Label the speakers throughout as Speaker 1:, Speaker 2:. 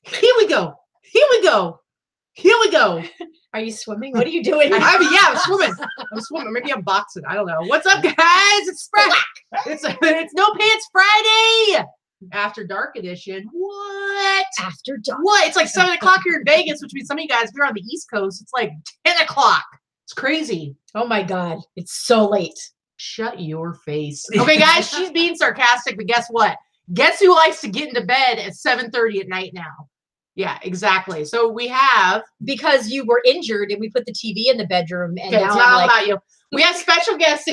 Speaker 1: Here we go. Here we go. Here we go.
Speaker 2: Are you swimming? What are you doing?
Speaker 1: I'm swimming. I'm swimming. Maybe I'm boxing. I don't know. What's up, guys? It's it's No Pants Friday. After Dark edition. What?
Speaker 2: After dark.
Speaker 1: What? It's like 7 o'clock here in Vegas, which means some of you guys, if you're on the East Coast, it's like 10 o'clock. It's crazy.
Speaker 2: Oh my God. It's so late.
Speaker 1: Shut your face. Okay, guys, she's being sarcastic, but guess what? Guess who likes to get into bed at 7:30 at night now? Yeah, exactly. So we have,
Speaker 2: because you were injured and we put the TV in the bedroom, and
Speaker 1: okay,
Speaker 2: now
Speaker 1: it's not all
Speaker 2: I'm like,
Speaker 1: about you. We have special guests.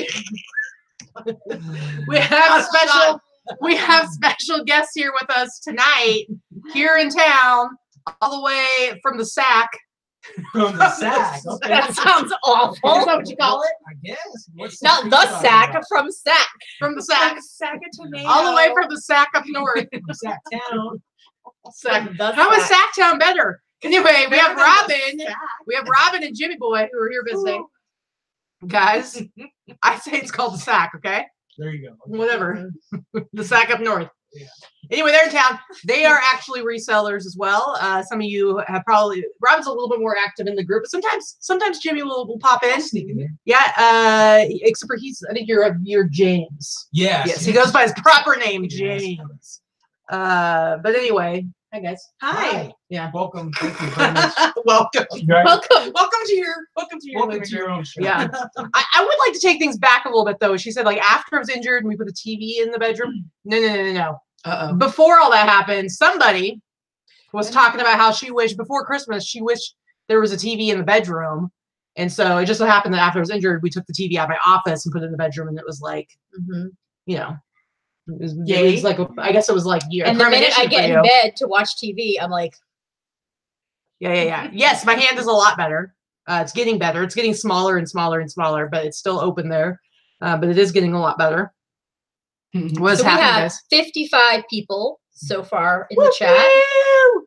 Speaker 1: We have special guests here with us tonight, here in town, all the way from the sack.
Speaker 3: From the sack. Okay.
Speaker 2: that sounds awful.
Speaker 1: Is that what you call it?
Speaker 3: I guess. What's
Speaker 2: Not the sack, from sack.
Speaker 1: From the sack.
Speaker 4: Sack of tomato.
Speaker 1: All the way from the sack up north.
Speaker 3: From Sack Town.
Speaker 1: Sack.
Speaker 2: From the
Speaker 1: How is
Speaker 2: sack.
Speaker 1: Sacktown better? Anyway, we have
Speaker 4: Better than
Speaker 1: Robin.
Speaker 4: the sack.
Speaker 1: We have Robin and Jimmy Boy who are here visiting. Guys, I say it's called the sack, okay?
Speaker 3: There you go.
Speaker 1: Whatever. The sack up north.
Speaker 3: Yeah.
Speaker 1: Anyway, they're in town. They are actually resellers as well. Some of you have probably, Robin's a little bit more active in the group, but sometimes Jimmy will pop in.
Speaker 3: Sneak in there.
Speaker 1: Yeah, except for I think you're James.
Speaker 3: Yes.
Speaker 1: Yes, he goes by his proper name,
Speaker 3: Yes.
Speaker 1: James. But anyway, hi guys.
Speaker 4: Hi.
Speaker 1: Yeah.
Speaker 3: Welcome. Thank you very much.
Speaker 1: Welcome.
Speaker 3: Right.
Speaker 2: Welcome.
Speaker 4: Welcome to your
Speaker 3: Welcome to your own show.
Speaker 1: Yeah. I would like to take things back a little bit though. She said like after I was injured and we put the TV in the bedroom. No.
Speaker 4: Uh-oh.
Speaker 1: Before all that happened, somebody was talking about how she wished before Christmas, she wished there was a TV in the bedroom. And so it just so happened that after I was injured, we took the TV out of my office and put it in the bedroom. And it was like, you know, it was like, I guess it was like,
Speaker 2: And the minute I get in bed to watch TV, I'm like,
Speaker 1: Yeah. Yes, my hand is a lot better. It's getting better. It's getting smaller and smaller and smaller, but it's still open there. But it is getting a lot better. What's
Speaker 2: so we
Speaker 1: happening,
Speaker 2: have
Speaker 1: guys?
Speaker 2: 55 people so far in the chat.
Speaker 1: Woo-hoo!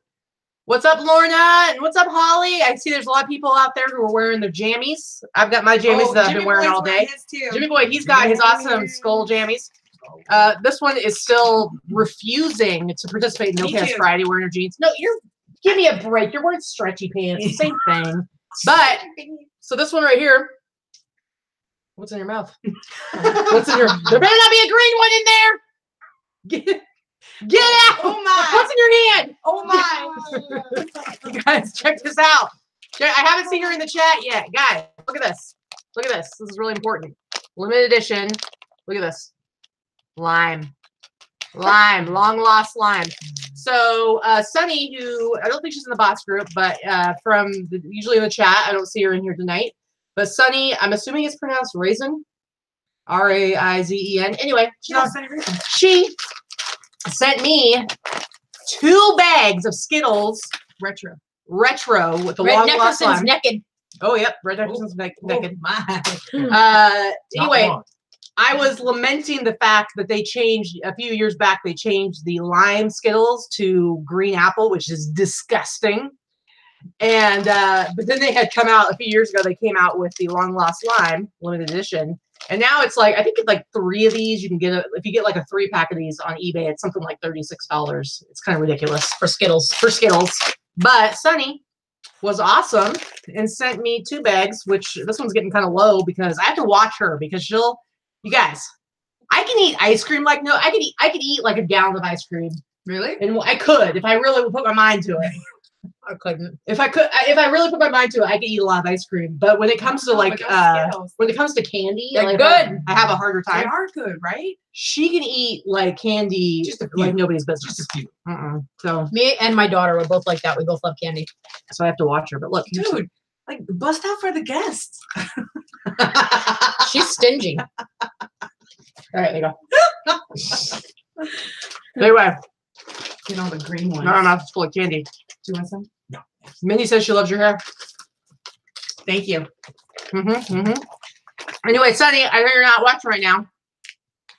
Speaker 1: What's up, Lorna? And what's up, Holly? I see there's a lot of people out there who are wearing their jammies. I've got my jammies that I've been wearing all day. Jimmy Boy, he's got his awesome skull jammies. This one is still refusing to participate in No Pants Friday wearing her jeans. No, give me a break. You're wearing stretchy pants. Same thing. But so this one right here. What's in your mouth? What's in your? There better not be a green one in there. Get out!
Speaker 4: Oh my!
Speaker 1: What's in your hand?
Speaker 4: Oh my!
Speaker 1: You guys, check this out. I haven't seen her in the chat yet. Guys, look at this. Look at this. This is really important. Limited edition. Look at this. Lime. Long lost lime. So Sunny, who I don't think she's in the bots group, but usually in the chat, I don't see her in here tonight. But Sunny, I'm assuming it's pronounced raisin. R-A-I-Z-E-N. Anyway, she sent me 2 bags of Skittles. Retro with the long lost lime.
Speaker 2: Naked.
Speaker 1: Oh, yep. Red Nickerson's naked.
Speaker 3: My.
Speaker 1: Anyway, I was lamenting the fact that they changed, a few years back, they changed the lime Skittles to green apple, which is disgusting. And but then they had come out a few years ago, they came out with the long lost lime limited edition. And now it's like, I think it's like 3 of these. You can get if you get like a 3-pack of these on eBay, it's something like $36. It's kind of ridiculous for Skittles. But Sunny was awesome and sent me 2 bags, which this one's getting kind of low because I have to watch her because you guys, I can eat ice cream like I could eat like a gallon of ice cream.
Speaker 4: Really?
Speaker 1: And I could if I really would put my mind to it.
Speaker 2: I couldn't.
Speaker 1: If I really put my mind to it, I could eat a lot of ice cream. But when it comes to when it comes to candy,
Speaker 2: they're
Speaker 1: like,
Speaker 2: good.
Speaker 1: I have a harder time.
Speaker 4: They are good, right?
Speaker 1: She can eat like candy like nobody's business.
Speaker 3: Just a few.
Speaker 1: So
Speaker 2: Me and my daughter were both like that. We both love candy.
Speaker 1: so I have to watch her. But look,
Speaker 4: Dude, like bust out for the guests.
Speaker 2: She's stingy.
Speaker 1: all right, there you go. Anyway,
Speaker 4: Get all the green ones.
Speaker 1: no, my mouth is full of candy.
Speaker 4: Do you want some?
Speaker 3: No.
Speaker 1: Mindy says she loves your hair.
Speaker 4: Thank you.
Speaker 1: Anyway, Sunny, I know you're not watching right now.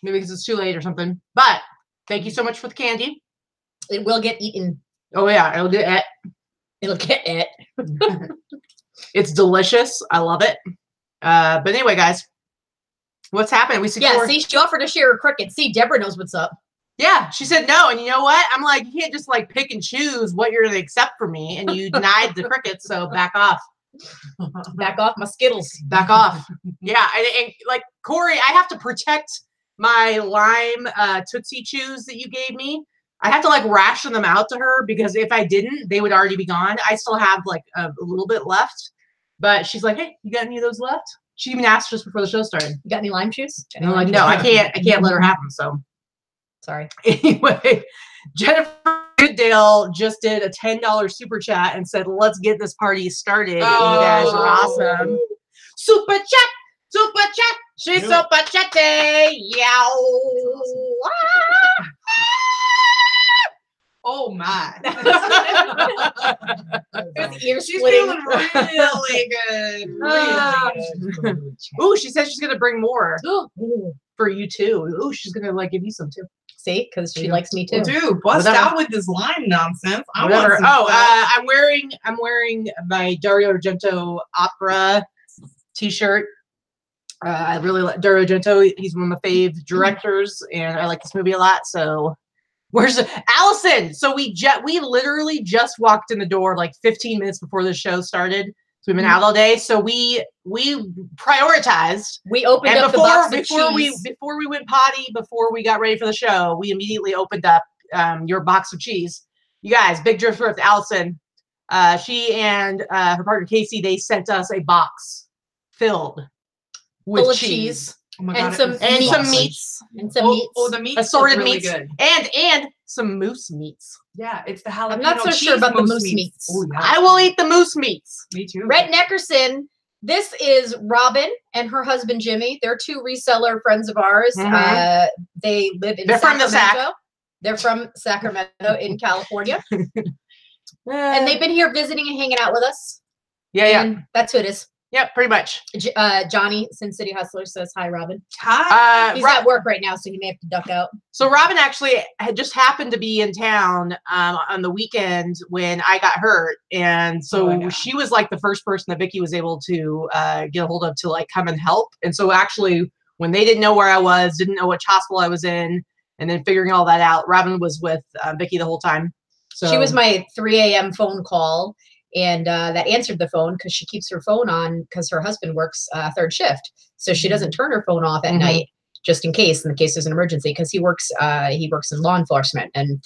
Speaker 1: Maybe because it's too late or something. But thank you so much for the candy.
Speaker 2: It will get eaten.
Speaker 1: Oh yeah, it'll get it.
Speaker 2: It'll get it.
Speaker 1: It's delicious. I love it. But anyway, guys, what's happening? We see.
Speaker 2: Yeah, see, she offered to share her cricket. See, Deborah knows what's up.
Speaker 1: Yeah, she said no, and you know what? I'm like, you can't just like pick and choose what you're gonna accept from me, and you denied the crickets, so back off.
Speaker 2: Back off my Skittles.
Speaker 1: Back off. Yeah, and like Corey, I have to protect my lime Tootsie Chews that you gave me. I have to like ration them out to her because if I didn't, they would already be gone. I still have like a little bit left, but she's like, "Hey, you got any of those left?" She even asked just before the show started.
Speaker 2: You got any lime juice?
Speaker 1: And I'm like, "No, I can't let her have them." So
Speaker 2: Sorry.
Speaker 1: anyway, Jennifer Goodale just did a $10 super chat and said, "Let's get this party started. You guys are awesome." Super chat, super chat. She's super chatty. Yow.
Speaker 4: Oh my.
Speaker 2: There's ear
Speaker 4: She's
Speaker 2: splitting.
Speaker 4: feeling really good. Really good.
Speaker 1: Ooh, she said she's gonna bring more for you too. Ooh, she's gonna like give you some too.
Speaker 2: See, because she likes me too.
Speaker 4: Well, dude, bust
Speaker 1: Whatever.
Speaker 4: out with this lime nonsense. I
Speaker 1: Whatever.
Speaker 4: want some
Speaker 1: Oh,
Speaker 4: stuff.
Speaker 1: I'm wearing my Dario Argento opera T-shirt. I really like Dario Argento. He's one of my fave directors, and I like this movie a lot. So, where's Allison? So we literally just walked in the door like 15 minutes before the show started. So we've been out all day. So we prioritized.
Speaker 2: We opened
Speaker 1: And
Speaker 2: up the box of
Speaker 1: before
Speaker 2: cheese.
Speaker 1: we went potty, before we got ready for the show, we immediately opened up your box of cheese. You guys, big drift with Allison. She and her partner Casey, they sent us a box filled with
Speaker 2: Full of
Speaker 1: cheese.
Speaker 2: cheese.
Speaker 4: Oh my
Speaker 2: and
Speaker 4: God,
Speaker 2: some
Speaker 4: it was
Speaker 1: And
Speaker 2: meats.
Speaker 1: some
Speaker 4: sausage.
Speaker 1: meats,
Speaker 2: And some meats.
Speaker 4: Oh, the meats
Speaker 1: assorted
Speaker 4: really
Speaker 1: meats,
Speaker 4: good.
Speaker 1: and some moose meats.
Speaker 4: Yeah, it's the jalapeno
Speaker 2: I'm not so
Speaker 4: cheese
Speaker 2: sure about the moose meats.
Speaker 4: Oh, yeah.
Speaker 1: I will eat the moose meats.
Speaker 4: Me too.
Speaker 2: Red Neckerson. This is Robin and her husband Jimmy. They're two reseller friends of ours.
Speaker 1: Mhm.
Speaker 2: They live in
Speaker 1: They're from the
Speaker 2: Sacramento.
Speaker 1: Sac.
Speaker 2: They're from Sacramento in California. And
Speaker 1: And
Speaker 2: they've been here visiting and hanging out with us.
Speaker 1: yeah,
Speaker 2: And that's who it is.
Speaker 1: yeah, pretty much.
Speaker 2: Johnny, Sin City Hustler, says hi, Robin.
Speaker 4: Hi.
Speaker 2: He's
Speaker 1: Rob-
Speaker 2: at work right now, so he may have to duck out.
Speaker 1: So Robin actually had just happened to be in town on the weekend when I got hurt, and so
Speaker 4: Oh, yeah.
Speaker 1: she was like the first person that Vicky was able to get a hold of to like come and help. And so actually, when they didn't know where I was, didn't know which hospital I was in, and then figuring all that out, Robin was with Vicky the whole time. So
Speaker 2: She was my 3 a.m. phone call, and that answered the phone because she keeps her phone on because her husband works third shift, so she doesn't turn her phone off at
Speaker 1: Mhm.
Speaker 2: night just in case there's an emergency, because he works in law enforcement, and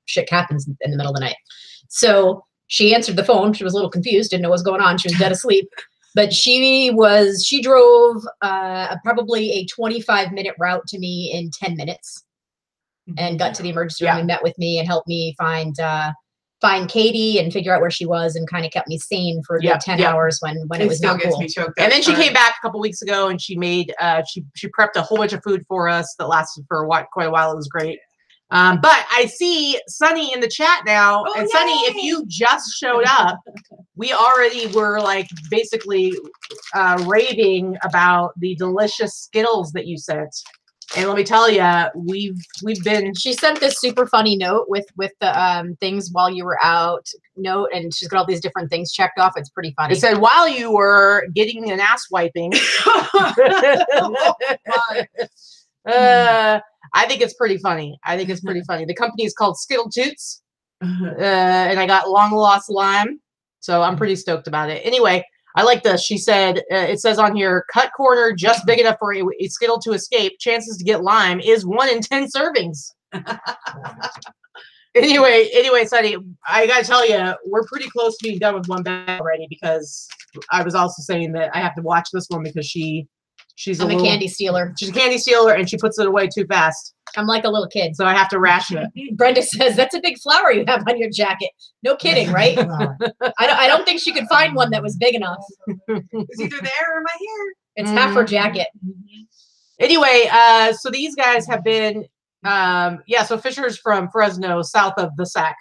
Speaker 2: shit happens in the middle of the night. So she answered the phone. She was a little confused, didn't know what was going on. She was dead asleep. But she drove probably a 25-minute route to me in 10 minutes and got to the emergency room
Speaker 1: Yeah.
Speaker 2: and met with me and helped me find Katie and figure out where she was, and kind of kept me sane for a good
Speaker 1: Yeah,
Speaker 2: 10
Speaker 1: yeah.
Speaker 2: hours when it was
Speaker 4: still
Speaker 2: not
Speaker 4: gets
Speaker 2: cool.
Speaker 4: me choked
Speaker 1: And
Speaker 4: up.
Speaker 1: then she
Speaker 4: Sorry.
Speaker 1: came back a couple weeks ago, and she made she prepped a whole bunch of food for us that lasted for quite a while. It was great. But I see Sunny in the chat now,
Speaker 4: Oh,
Speaker 1: and Sunny, if
Speaker 4: yay!
Speaker 1: you just showed up, we already were like basically raving about the delicious Skittles that you sent. And let me tell you, we've been.
Speaker 2: She sent this super funny note with the things while you were out note, and she's got all these different things checked off. It's pretty funny.
Speaker 1: It said while you were getting an ass wiping. I think it's pretty funny. The company is called Skittle Toots, and I got long lost lime, so I'm pretty stoked about it. Anyway, I like this. She said, it says on here, cut corner just big enough for a Skittle to escape. Chances to get lime is 1 in 10 servings. Anyway, Sunny, I gotta tell you, we're pretty close to being done with one bag already, because I was also saying that I have to watch this one because she's
Speaker 2: I'm a candy stealer.
Speaker 1: She's a candy stealer, and she puts it away too fast.
Speaker 2: I'm like a little kid.
Speaker 1: So I have to ration it.
Speaker 2: Brenda says, that's a big flower you have on your jacket. No kidding, right? I don't think she could find one that was big enough.
Speaker 4: It's either there or my hair.
Speaker 2: It's half her jacket.
Speaker 1: Anyway, so these guys have been, so Fisher's from Fresno, south of the Sac.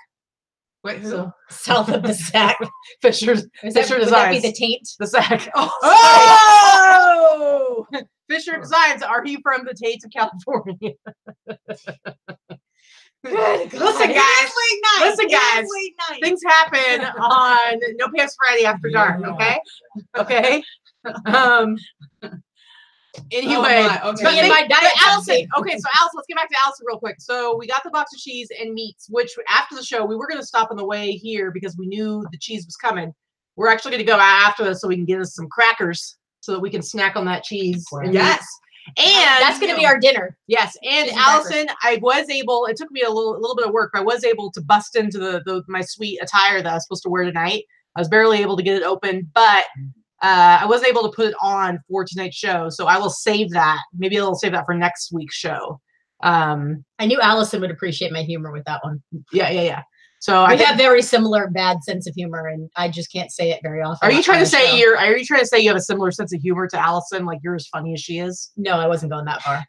Speaker 4: Wait, who?
Speaker 1: So
Speaker 2: South of the Sac.
Speaker 1: Fisher
Speaker 2: Would that be
Speaker 1: Designs.
Speaker 2: the taint?
Speaker 1: The Sac.
Speaker 4: Oh,
Speaker 1: Oh! Fisher Designs, are you from the Tates of California? Listen, guys. Listen, guys. Things happen on No Pants Friday After Dark, okay? Okay? Anyway,
Speaker 4: my, okay.
Speaker 2: Me and my diet
Speaker 1: Allison.
Speaker 2: Pepsi.
Speaker 1: Okay, so Allison, let's get back to Allison real quick. So we got the box of cheese and meats, which after the show we were gonna stop on the way here because we knew the cheese was coming. We're actually gonna go after this so we can get us some crackers so that we can snack on that cheese. And
Speaker 4: Yes.
Speaker 1: meats. And
Speaker 2: That's gonna be our dinner.
Speaker 1: yes, and
Speaker 2: Cheese and
Speaker 1: Allison, I was able. It took me a little bit of work, but I was able to bust into my sweet attire that I was supposed to wear tonight. I was barely able to get it open, but I was able to put it on for tonight's show. So I will save that. Maybe I'll save that for next week's show.
Speaker 2: I knew Allison would appreciate my humor with that one.
Speaker 1: Yeah. So
Speaker 2: We have very similar bad sense of humor, and I just can't say it very often.
Speaker 1: Are you trying
Speaker 2: on
Speaker 1: to
Speaker 2: the
Speaker 1: say
Speaker 2: show.
Speaker 1: Are you trying to say you have a similar sense of humor to Allison? Like you're as funny as she is?
Speaker 2: No, I wasn't going that far.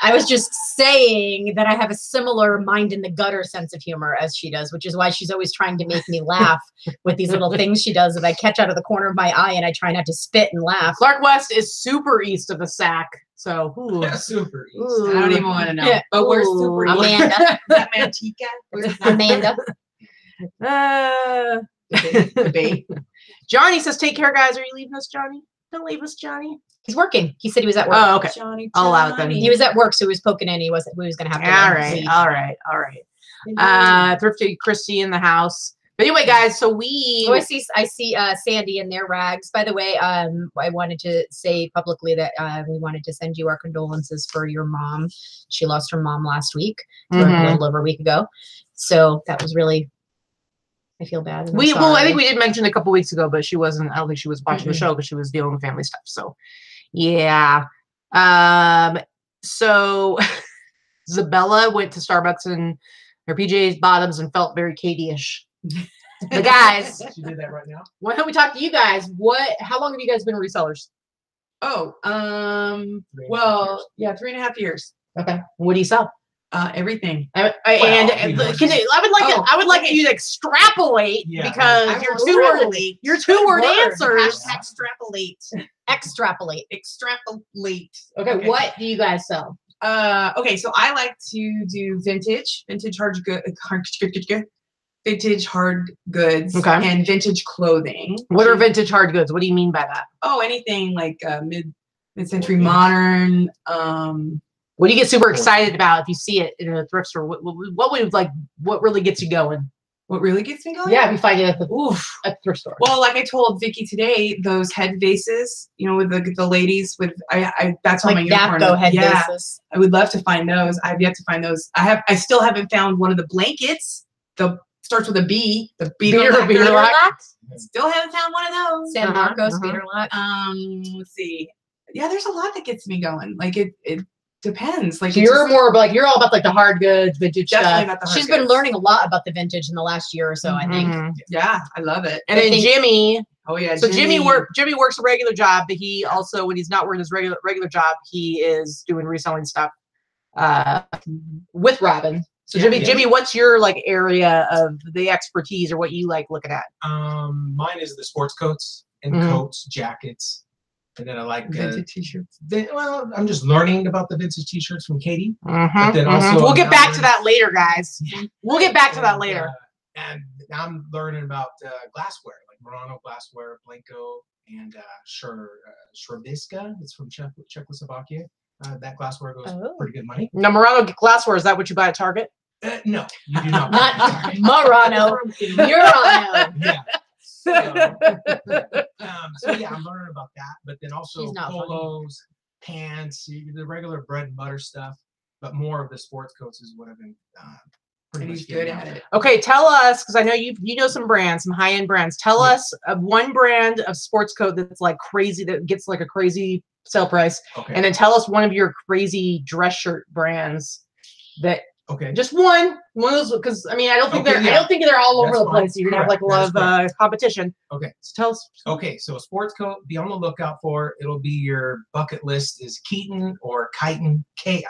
Speaker 2: I was just saying that I have a similar mind in the gutter sense of humor as she does, which is why she's always trying to make me laugh with these little things she does that I catch out of the corner of my eye, and I try not to spit and laugh.
Speaker 1: Clark West is super east of the Sac, so ooh.
Speaker 3: Yeah, super easy.
Speaker 1: Ooh.
Speaker 4: I don't even want to know.
Speaker 2: Yeah.
Speaker 4: But we're
Speaker 1: Ooh.
Speaker 4: super.
Speaker 2: Amanda.
Speaker 4: Is that Manteca? Where's that?
Speaker 2: Amanda.
Speaker 4: Debate.
Speaker 1: Johnny says, "Take care, guys. Are you leaving us, Johnny? Don't leave us, Johnny."
Speaker 2: He's working. He said he was at work.
Speaker 1: Oh, okay.
Speaker 4: Johnny.
Speaker 1: I'll allow it then.
Speaker 2: He was at work, so he was poking in. He was going to have to.
Speaker 1: All right. Thrifty Christy in the house. But anyway, guys, so we.
Speaker 2: Oh, I see Sandy in their rags. By the way, I wanted to say publicly that we wanted to send you our condolences for your mom. She lost her mom last week, or a little over a week ago. So that was really. I feel bad.
Speaker 1: I think we did mention a couple weeks ago, but she wasn't. I don't think she was watching the show because she was dealing with family stuff. So, yeah. So Zabella went to Starbucks in her PJs bottoms and felt very Katie-ish. The guys,
Speaker 3: She did that right now.
Speaker 1: why don't we talk to you guys? How long have you guys been resellers?
Speaker 4: Oh,
Speaker 3: 3.5
Speaker 4: well, yeah, 3.5 years.
Speaker 1: Okay. What do you sell?
Speaker 4: Everything.
Speaker 1: I would like you to extrapolate
Speaker 3: Yeah.
Speaker 1: because
Speaker 4: I
Speaker 1: your
Speaker 4: will
Speaker 1: two-word
Speaker 4: extrapolate.
Speaker 1: answers.
Speaker 4: Extrapolate.
Speaker 2: extrapolate.
Speaker 4: Extrapolate.
Speaker 1: Okay, what do you guys sell?
Speaker 4: Okay, so I like to do vintage hard goods,
Speaker 1: Okay.
Speaker 4: and vintage clothing.
Speaker 1: What are vintage hard goods? What do you mean by that?
Speaker 4: Oh, anything like mid-century modern.
Speaker 1: What do you get super excited about if you see it in a thrift store? What really gets you going?
Speaker 4: What really gets me going?
Speaker 1: Yeah, if you find it at the thrift store.
Speaker 4: Well, like I told Vicky today, those head vases, with the ladies with I that's on my
Speaker 2: Like
Speaker 4: unicorn.
Speaker 2: Napco head
Speaker 4: Yeah,
Speaker 2: bases.
Speaker 4: I would love to find those. I've yet to find those. I still haven't found one of the blankets. Starts with a B. The beater
Speaker 1: lock.
Speaker 4: Still haven't found one of those.
Speaker 2: San Marcos, Peter Lot.
Speaker 4: Let's see. Yeah, there's a lot that gets me going. Like it depends. Like
Speaker 1: So you're more like you're all about like the hard goods, vintage
Speaker 4: definitely
Speaker 1: stuff.
Speaker 4: about the hard
Speaker 2: She's been
Speaker 4: goods.
Speaker 2: learning a lot about the vintage in the last year or so, I think.
Speaker 1: Mhm.
Speaker 4: Yeah, I love it.
Speaker 1: And then Jimmy.
Speaker 4: Oh yeah.
Speaker 1: So Jimmy works a regular job, but he also, when he's not working his regular job, he is doing reselling stuff with Robin. So
Speaker 4: Yeah.
Speaker 1: Jimmy, what's your like area of the expertise or what you like looking at?
Speaker 3: Mine is the sports coats and
Speaker 1: Mhm.
Speaker 3: coats, jackets, and then I like
Speaker 4: vintage t-shirts.
Speaker 3: well, I'm just learning about the vintage t-shirts from Katie.
Speaker 1: Mhm,
Speaker 3: But then
Speaker 1: mhm.
Speaker 3: also
Speaker 1: We'll get
Speaker 3: now
Speaker 1: back to
Speaker 3: there's-
Speaker 1: that later, guys. We'll get back to that later.
Speaker 3: And now I'm learning about glassware, like Murano glassware, Blanco, and Shrubisca. It's from Czechoslovakia. That glassware goes
Speaker 2: Oh.
Speaker 3: pretty good money.
Speaker 1: Now, Murano glassware, is that what you buy at Target?
Speaker 3: No, you do not.
Speaker 2: Not Murano. Murano.
Speaker 3: Yeah. So yeah, I'm learning about that, but then also
Speaker 2: She's not funny.
Speaker 3: polos, pants, the regular bread and butter stuff, but more of the sports coats is what I've been pretty
Speaker 4: And
Speaker 3: much
Speaker 4: he's good
Speaker 3: getting
Speaker 4: at
Speaker 3: into.
Speaker 4: it.
Speaker 1: Okay, tell us, because I know you know some brands, some high-end brands. Tell
Speaker 3: Yeah.
Speaker 1: us of one brand of sports coat that's like crazy, that gets like a crazy sale price,
Speaker 3: Okay.
Speaker 1: and then tell us one of your crazy dress shirt brands that
Speaker 3: Okay.
Speaker 1: just one of those, because I mean I don't think
Speaker 3: Okay,
Speaker 1: I
Speaker 3: yeah.
Speaker 1: don't think they're all over
Speaker 3: That's
Speaker 1: the
Speaker 3: fine.
Speaker 1: place. You're gonna have like a lot
Speaker 3: Correct.
Speaker 1: of competition.
Speaker 3: Okay.
Speaker 1: So tell us.
Speaker 3: Okay. So a sports coat, be on the lookout for. It'll be your bucket list is Keaton or Kiton, Kiton.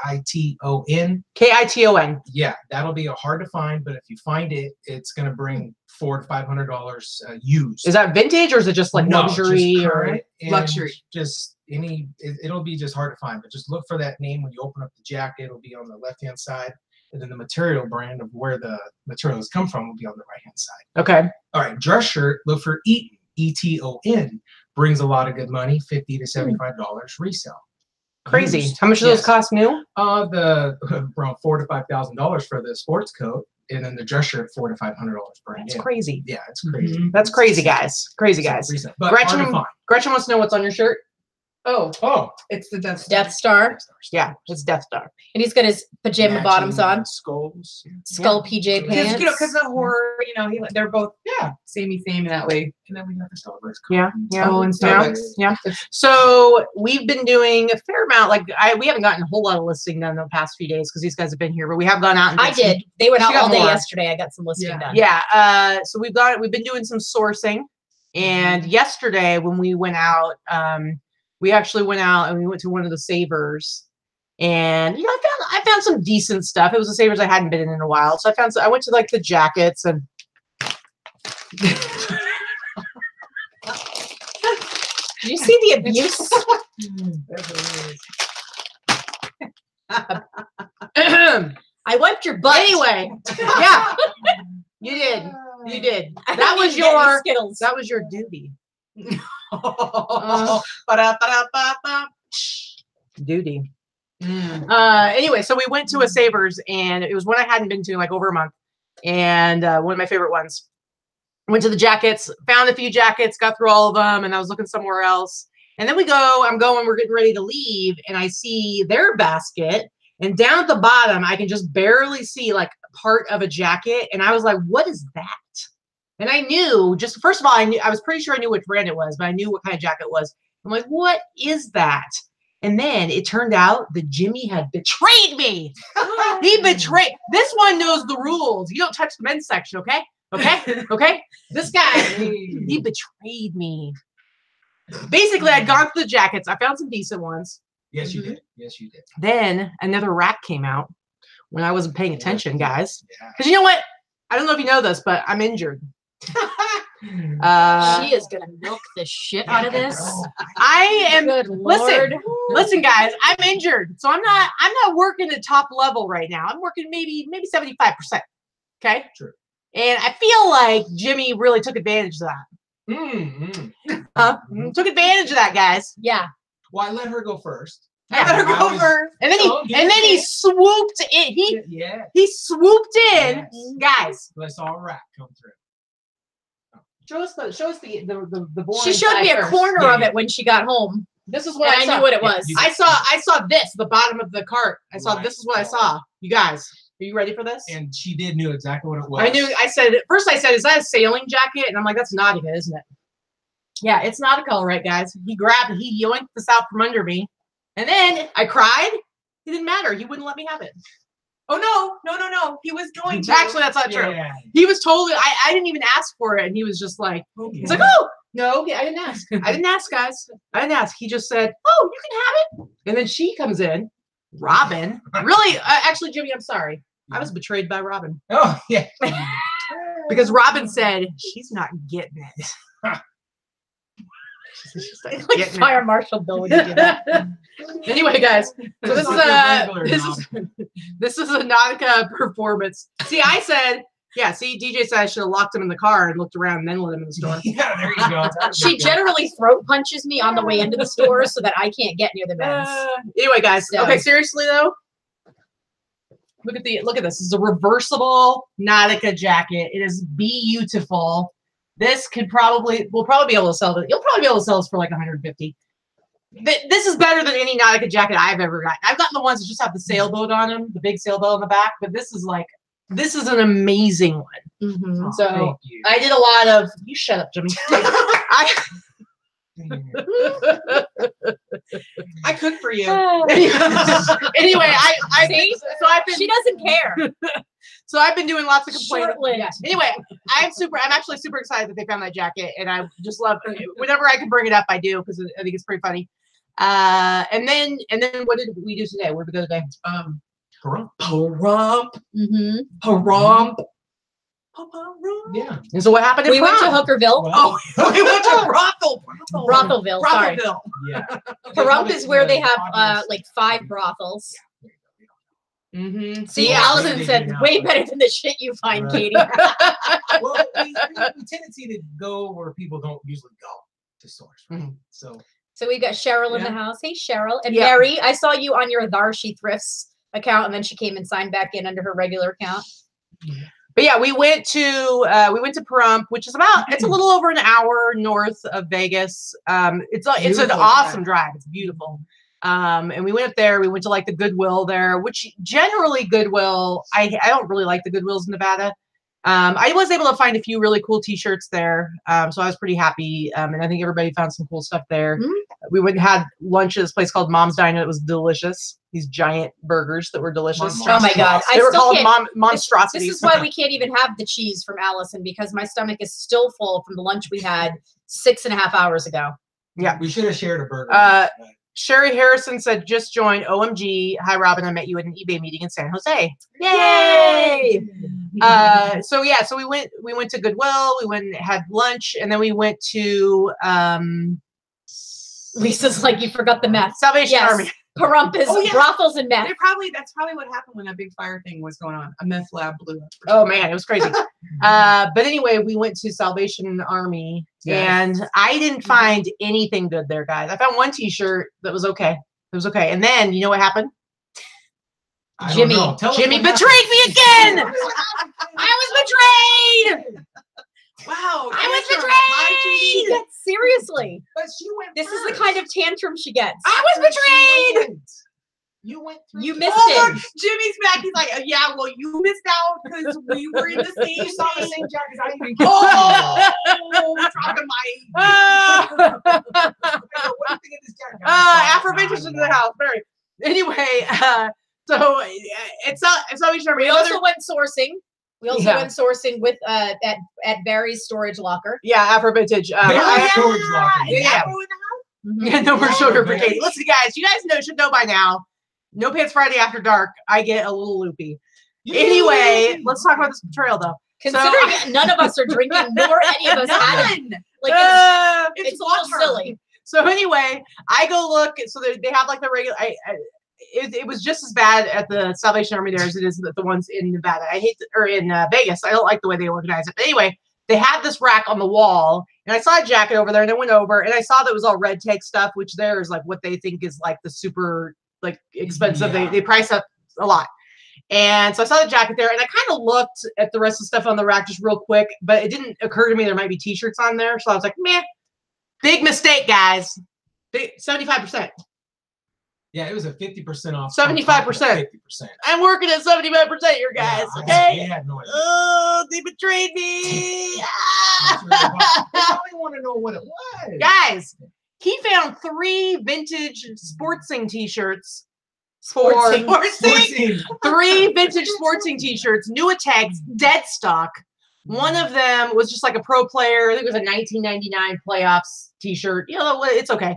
Speaker 1: Kiton.
Speaker 3: Yeah, that'll be hard to find, but if you find it, it's gonna bring $400 to $500 used.
Speaker 1: Is that vintage or is it just like
Speaker 3: No,
Speaker 1: luxury
Speaker 3: just
Speaker 1: or?
Speaker 3: current and
Speaker 4: luxury?
Speaker 3: Just it'll be just hard to find, but just look for that name when you open up the jacket. It'll be on the left hand side, and then the material brand of where the materials come from will be on the right hand side.
Speaker 1: Okay.
Speaker 3: All right, dress shirt. Look for Eton, Eton. Brings a lot of good money, $50 to $75 resale.
Speaker 1: Crazy.
Speaker 3: Used.
Speaker 1: How much do those
Speaker 3: Yes.
Speaker 1: cost new?
Speaker 3: The around $4,000 to $5,000 for the sports coat, and then the dress shirt $400 to $500 brand
Speaker 1: That's
Speaker 3: new.
Speaker 1: crazy.
Speaker 3: Yeah, it's crazy.
Speaker 4: Mhm.
Speaker 1: That's crazy, guys. Crazy,
Speaker 3: So
Speaker 1: guys.
Speaker 3: recent, but
Speaker 1: Gretchen,
Speaker 3: hard to find.
Speaker 1: Gretchen wants to know what's on your shirt.
Speaker 4: Oh, it's the Death Star.
Speaker 2: Death Star.
Speaker 1: Yeah, it's Death Star.
Speaker 2: And he's got his pajama
Speaker 3: Matching,
Speaker 2: bottoms on.
Speaker 3: Skulls.
Speaker 2: Skull PJ
Speaker 3: Because,
Speaker 2: pants.
Speaker 4: Because the horror, they're both
Speaker 3: Yeah.
Speaker 4: samey in that way.
Speaker 3: And then we got the Starbucks.
Speaker 1: Yeah, yeah.
Speaker 4: Oh, and
Speaker 1: Yeah.
Speaker 4: Starbucks.
Speaker 1: Yeah. So we've been doing a fair amount. We haven't gotten a whole lot of listing done in the past few days because these guys have been here, but we have gone out and
Speaker 2: I did. They went
Speaker 1: She
Speaker 2: out
Speaker 1: got
Speaker 2: all day
Speaker 1: more.
Speaker 2: yesterday. I got some listing
Speaker 4: Yeah.
Speaker 2: done.
Speaker 1: Yeah. So we've been doing some sourcing, and yesterday when we went out, we actually went out and we went to one of the Savers, and I found some decent stuff. It was a Savers I hadn't been in a while, so I went to like the jackets and.
Speaker 2: Did you see the abuse? I wiped your butt.
Speaker 1: Anyway, yeah, you did. You did. That was your
Speaker 2: Skittles.
Speaker 1: that was your duty.
Speaker 3: Ba-da-ba-da-ba-ba.
Speaker 1: Duty.
Speaker 4: Mm.
Speaker 1: Anyway, so we went to a Savers, and it was one I hadn't been to in like over a month, and one of my favorite ones. Went to the jackets, found a few jackets, got through all of them, and I was looking somewhere else. And then we're getting ready to leave, and I see their basket, and down at the bottom, I can just barely see like part of a jacket, and I was like, what is that? And I knew, just first of all, I was pretty sure I knew which brand it was, but I knew what kind of jacket it was. I'm like, what is that? And then it turned out that Jimmy had betrayed me. He betrayed. This one knows the rules. You don't touch the men's section, okay? Okay? Okay? This guy, he betrayed me. Basically, I'd gone through the jackets. I found some decent ones.
Speaker 3: Yes, you did. Yes, you did.
Speaker 1: Then another rack came out when I wasn't paying attention, guys.
Speaker 3: Yeah.
Speaker 1: Because you know what? I don't know if you know this, but I'm injured.
Speaker 2: She is gonna milk the shit out of this.
Speaker 1: I am.
Speaker 2: Good
Speaker 1: Listen,
Speaker 2: Lord.
Speaker 1: listen, guys. I'm injured, so I'm not working at top level right now. I'm working maybe 75%. Okay.
Speaker 3: True.
Speaker 1: And I feel like Jimmy really took advantage of that. Took advantage of that, guys.
Speaker 2: Yeah.
Speaker 3: Well, I let her go first.
Speaker 1: I let her
Speaker 3: I
Speaker 1: go
Speaker 3: was-
Speaker 1: first, and then
Speaker 3: Oh,
Speaker 1: he swooped in.
Speaker 3: Yeah.
Speaker 1: He swooped in,
Speaker 3: Yes.
Speaker 1: guys.
Speaker 3: I saw a rat come through.
Speaker 1: Show us the boring
Speaker 2: She showed
Speaker 1: side
Speaker 2: me a
Speaker 1: first.
Speaker 2: corner
Speaker 3: Yeah,
Speaker 2: of
Speaker 3: yeah.
Speaker 2: it when she got home.
Speaker 1: This is what
Speaker 2: And
Speaker 1: I
Speaker 2: I
Speaker 1: saw.
Speaker 2: knew what it
Speaker 3: Yeah,
Speaker 2: was.
Speaker 3: you-
Speaker 1: I saw this, the bottom of the cart. I saw
Speaker 3: Right.
Speaker 1: this is what I saw. You guys, are you ready for this?
Speaker 3: And she did knew exactly what it was.
Speaker 1: I knew. I said at first. I said, "Is that a sailing jacket?" And I'm like, "That's Nautica, isn't it?" Yeah, it's Nautica, all right, guys. He yoinked this out from under me, and then I cried. It didn't matter. He wouldn't let me have it.
Speaker 4: Oh no. He was going to.
Speaker 1: Actually, that's not true.
Speaker 3: Yeah.
Speaker 1: He was totally. I didn't even ask for it, and he was just like, he's like, "Oh no, I didn't ask. I didn't ask, guys. I didn't ask." He just said, "Oh, you can have it." And then she comes in, Robin. Really, actually, Jimmy, I'm sorry. I was betrayed by Robin.
Speaker 3: Oh, yeah.
Speaker 1: Because Robin said she's not getting it. She's not
Speaker 2: Like
Speaker 1: getting
Speaker 2: Fire Marshal Bill when you do that.
Speaker 1: it. Anyway, guys, so this
Speaker 3: It's
Speaker 1: is
Speaker 3: not
Speaker 1: a
Speaker 3: your regular
Speaker 1: this is a Nautica performance. See, I said, yeah. See, DJ said I should have locked him in the car and looked around and then let him in the store.
Speaker 3: Yeah, there you go.
Speaker 2: She generally throat punches me on the way into the store so that I can't get near the men's.
Speaker 1: Anyway, guys.
Speaker 2: So-
Speaker 1: Okay, seriously though, look at this. This is a reversible Nautica jacket. It is beautiful. This we'll probably be able to sell it. You'll probably be able to sell this for like 150. This is better than any Nautica jacket I've ever gotten. I've gotten the ones that just have the sailboat on them, the big sailboat on the back, but this is an amazing one.
Speaker 2: Mhm.
Speaker 3: Oh,
Speaker 1: So
Speaker 3: thank you.
Speaker 1: I did a lot of. You shut up, Jimmy.
Speaker 4: I cook for you.
Speaker 1: Anyway,
Speaker 2: See?
Speaker 1: so
Speaker 2: She doesn't care.
Speaker 1: I've been doing lots of complaining.
Speaker 2: Short-lived.
Speaker 1: Yeah. Anyway, I'm actually super excited that they found that jacket, and I just love whenever I can bring it up, I do because I think it's pretty funny. And then what did we do today? Where did we go today?
Speaker 3: Correct.
Speaker 4: Pahrump.
Speaker 2: Mhm.
Speaker 4: Pahrump.
Speaker 3: Yeah.
Speaker 1: And so what happened?
Speaker 2: We went to Hookerville.
Speaker 3: Well,
Speaker 4: Oh, we went to brothel.
Speaker 2: Brothelville, sorry.
Speaker 4: Brothelville.
Speaker 3: yeah.
Speaker 2: Pahrump is where they have
Speaker 3: Obvious.
Speaker 2: like 5 brothels.
Speaker 4: Mm-hmm.
Speaker 2: See,
Speaker 1: Yeah.
Speaker 2: Allison
Speaker 3: They
Speaker 2: said
Speaker 3: do now.
Speaker 2: way better than the shit you find,
Speaker 3: Right.
Speaker 2: Katie.
Speaker 3: Well, we tendency to go where people don't usually go to stores, right?
Speaker 1: Mhm.
Speaker 3: So
Speaker 2: So we got Cheryl in the house. Hey, Cheryl. And
Speaker 1: Yeah.
Speaker 2: Mary, I saw you on your Darshi Thrifts account, and then she came and signed back in under her regular account.
Speaker 1: But yeah, we went to Pahrump, which is it's a little over an hour north of Vegas. It's an
Speaker 4: Beautiful
Speaker 1: awesome drive. It's beautiful. And we went up there. We went to like the Goodwill there, which generally Goodwill, I don't really like the Goodwills in Nevada. I was able to find a few really cool T-shirts there, so I was pretty happy. And I think everybody found some cool stuff there.
Speaker 2: Mm-hmm.
Speaker 1: We went and had lunch at this place called Mom's Diner. It was delicious. These giant burgers that were delicious.
Speaker 2: Oh my God!
Speaker 1: They were called
Speaker 2: can't.
Speaker 1: monstrosities.
Speaker 2: This is why we can't even have the cheese from Allison, because my stomach is still full from the lunch we had 6.5 hours ago.
Speaker 3: Yeah, we should have shared a burger.
Speaker 1: Sherry Harrison said, just joined OMG. Hi, Robin. I met you at an eBay meeting in San Jose. Yay! So we went to Goodwill. We went and had lunch, and then we went to
Speaker 2: Lisa's like, you forgot the meth.
Speaker 1: Salvation Army.
Speaker 2: Pahrump is brothels and meth.
Speaker 4: That's probably what happened when that big fire thing was going on. A meth lab blew up.
Speaker 1: Oh man, it was crazy. But anyway, we went to Salvation Army, and I didn't find anything good there, guys. I found one T-shirt that was okay. It was okay, and then you know what happened?
Speaker 2: Jimmy
Speaker 1: betrayed me again. I was betrayed.
Speaker 4: Wow,
Speaker 1: I was betrayed.
Speaker 2: Seriously,
Speaker 3: But she went.
Speaker 2: this is the kind of tantrum she gets.
Speaker 1: I was betrayed.
Speaker 3: You went through.
Speaker 2: You missed
Speaker 4: Oh,
Speaker 2: it.
Speaker 4: look, Jimmy's back. He's like, yeah, well, you missed out because we were in the same.
Speaker 3: You saw the same jacket I even.
Speaker 4: Oh, dropping my.
Speaker 3: What do you think of this jacket?
Speaker 1: Afro-Vintage in the house. Very. Anyway, so it's Salvation Army.
Speaker 2: We also went sourcing. We also
Speaker 1: Yeah.
Speaker 2: went sourcing with at Barry's storage locker.
Speaker 1: Yeah, Afro-Vintage.
Speaker 3: Storage locker.
Speaker 1: Yeah. Yeah, no more shoulder for Katie. Listen, guys, you guys should know by now. No Pants Friday after dark, I get a little loopy. Anyway, let's talk about this betrayal, though.
Speaker 2: Considering none of us are drinking, nor any of us had it.
Speaker 4: None.
Speaker 2: Like it's a little
Speaker 4: water.
Speaker 2: silly.
Speaker 1: So anyway, I go look. So they have like the regular. It was just as bad at the Salvation Army there as it is at the ones in Nevada. Or in Vegas. I don't like the way they organize it. But anyway, they had this rack on the wall, and I saw a jacket over there, and I went over, and I saw that it was all red tag stuff, which there is like what they think is like the super like expensive.
Speaker 3: Yeah.
Speaker 1: They price up a lot. And so I saw the jacket there, and I kind of looked at the rest of the stuff on the rack just real quick, but it didn't occur to me there might be T-shirts on there. So I was like, meh, big mistake, guys. 75%.
Speaker 3: Yeah, it was a 50% off.
Speaker 1: 75%.
Speaker 3: 50%.
Speaker 1: I'm working at 75% here, guys.
Speaker 3: Yeah,
Speaker 1: Okay.
Speaker 3: we had no idea.
Speaker 1: Oh, they betrayed me.
Speaker 3: I only want to know what it was.
Speaker 1: Guys, he found 3 vintage Sportsing T-shirts.
Speaker 2: Sportsing.
Speaker 1: 3 vintage Sportsing T-shirts, new tags, dead stock. One of them was just like a pro player. I think it was a 1999 playoffs T-shirt. You know, it's okay.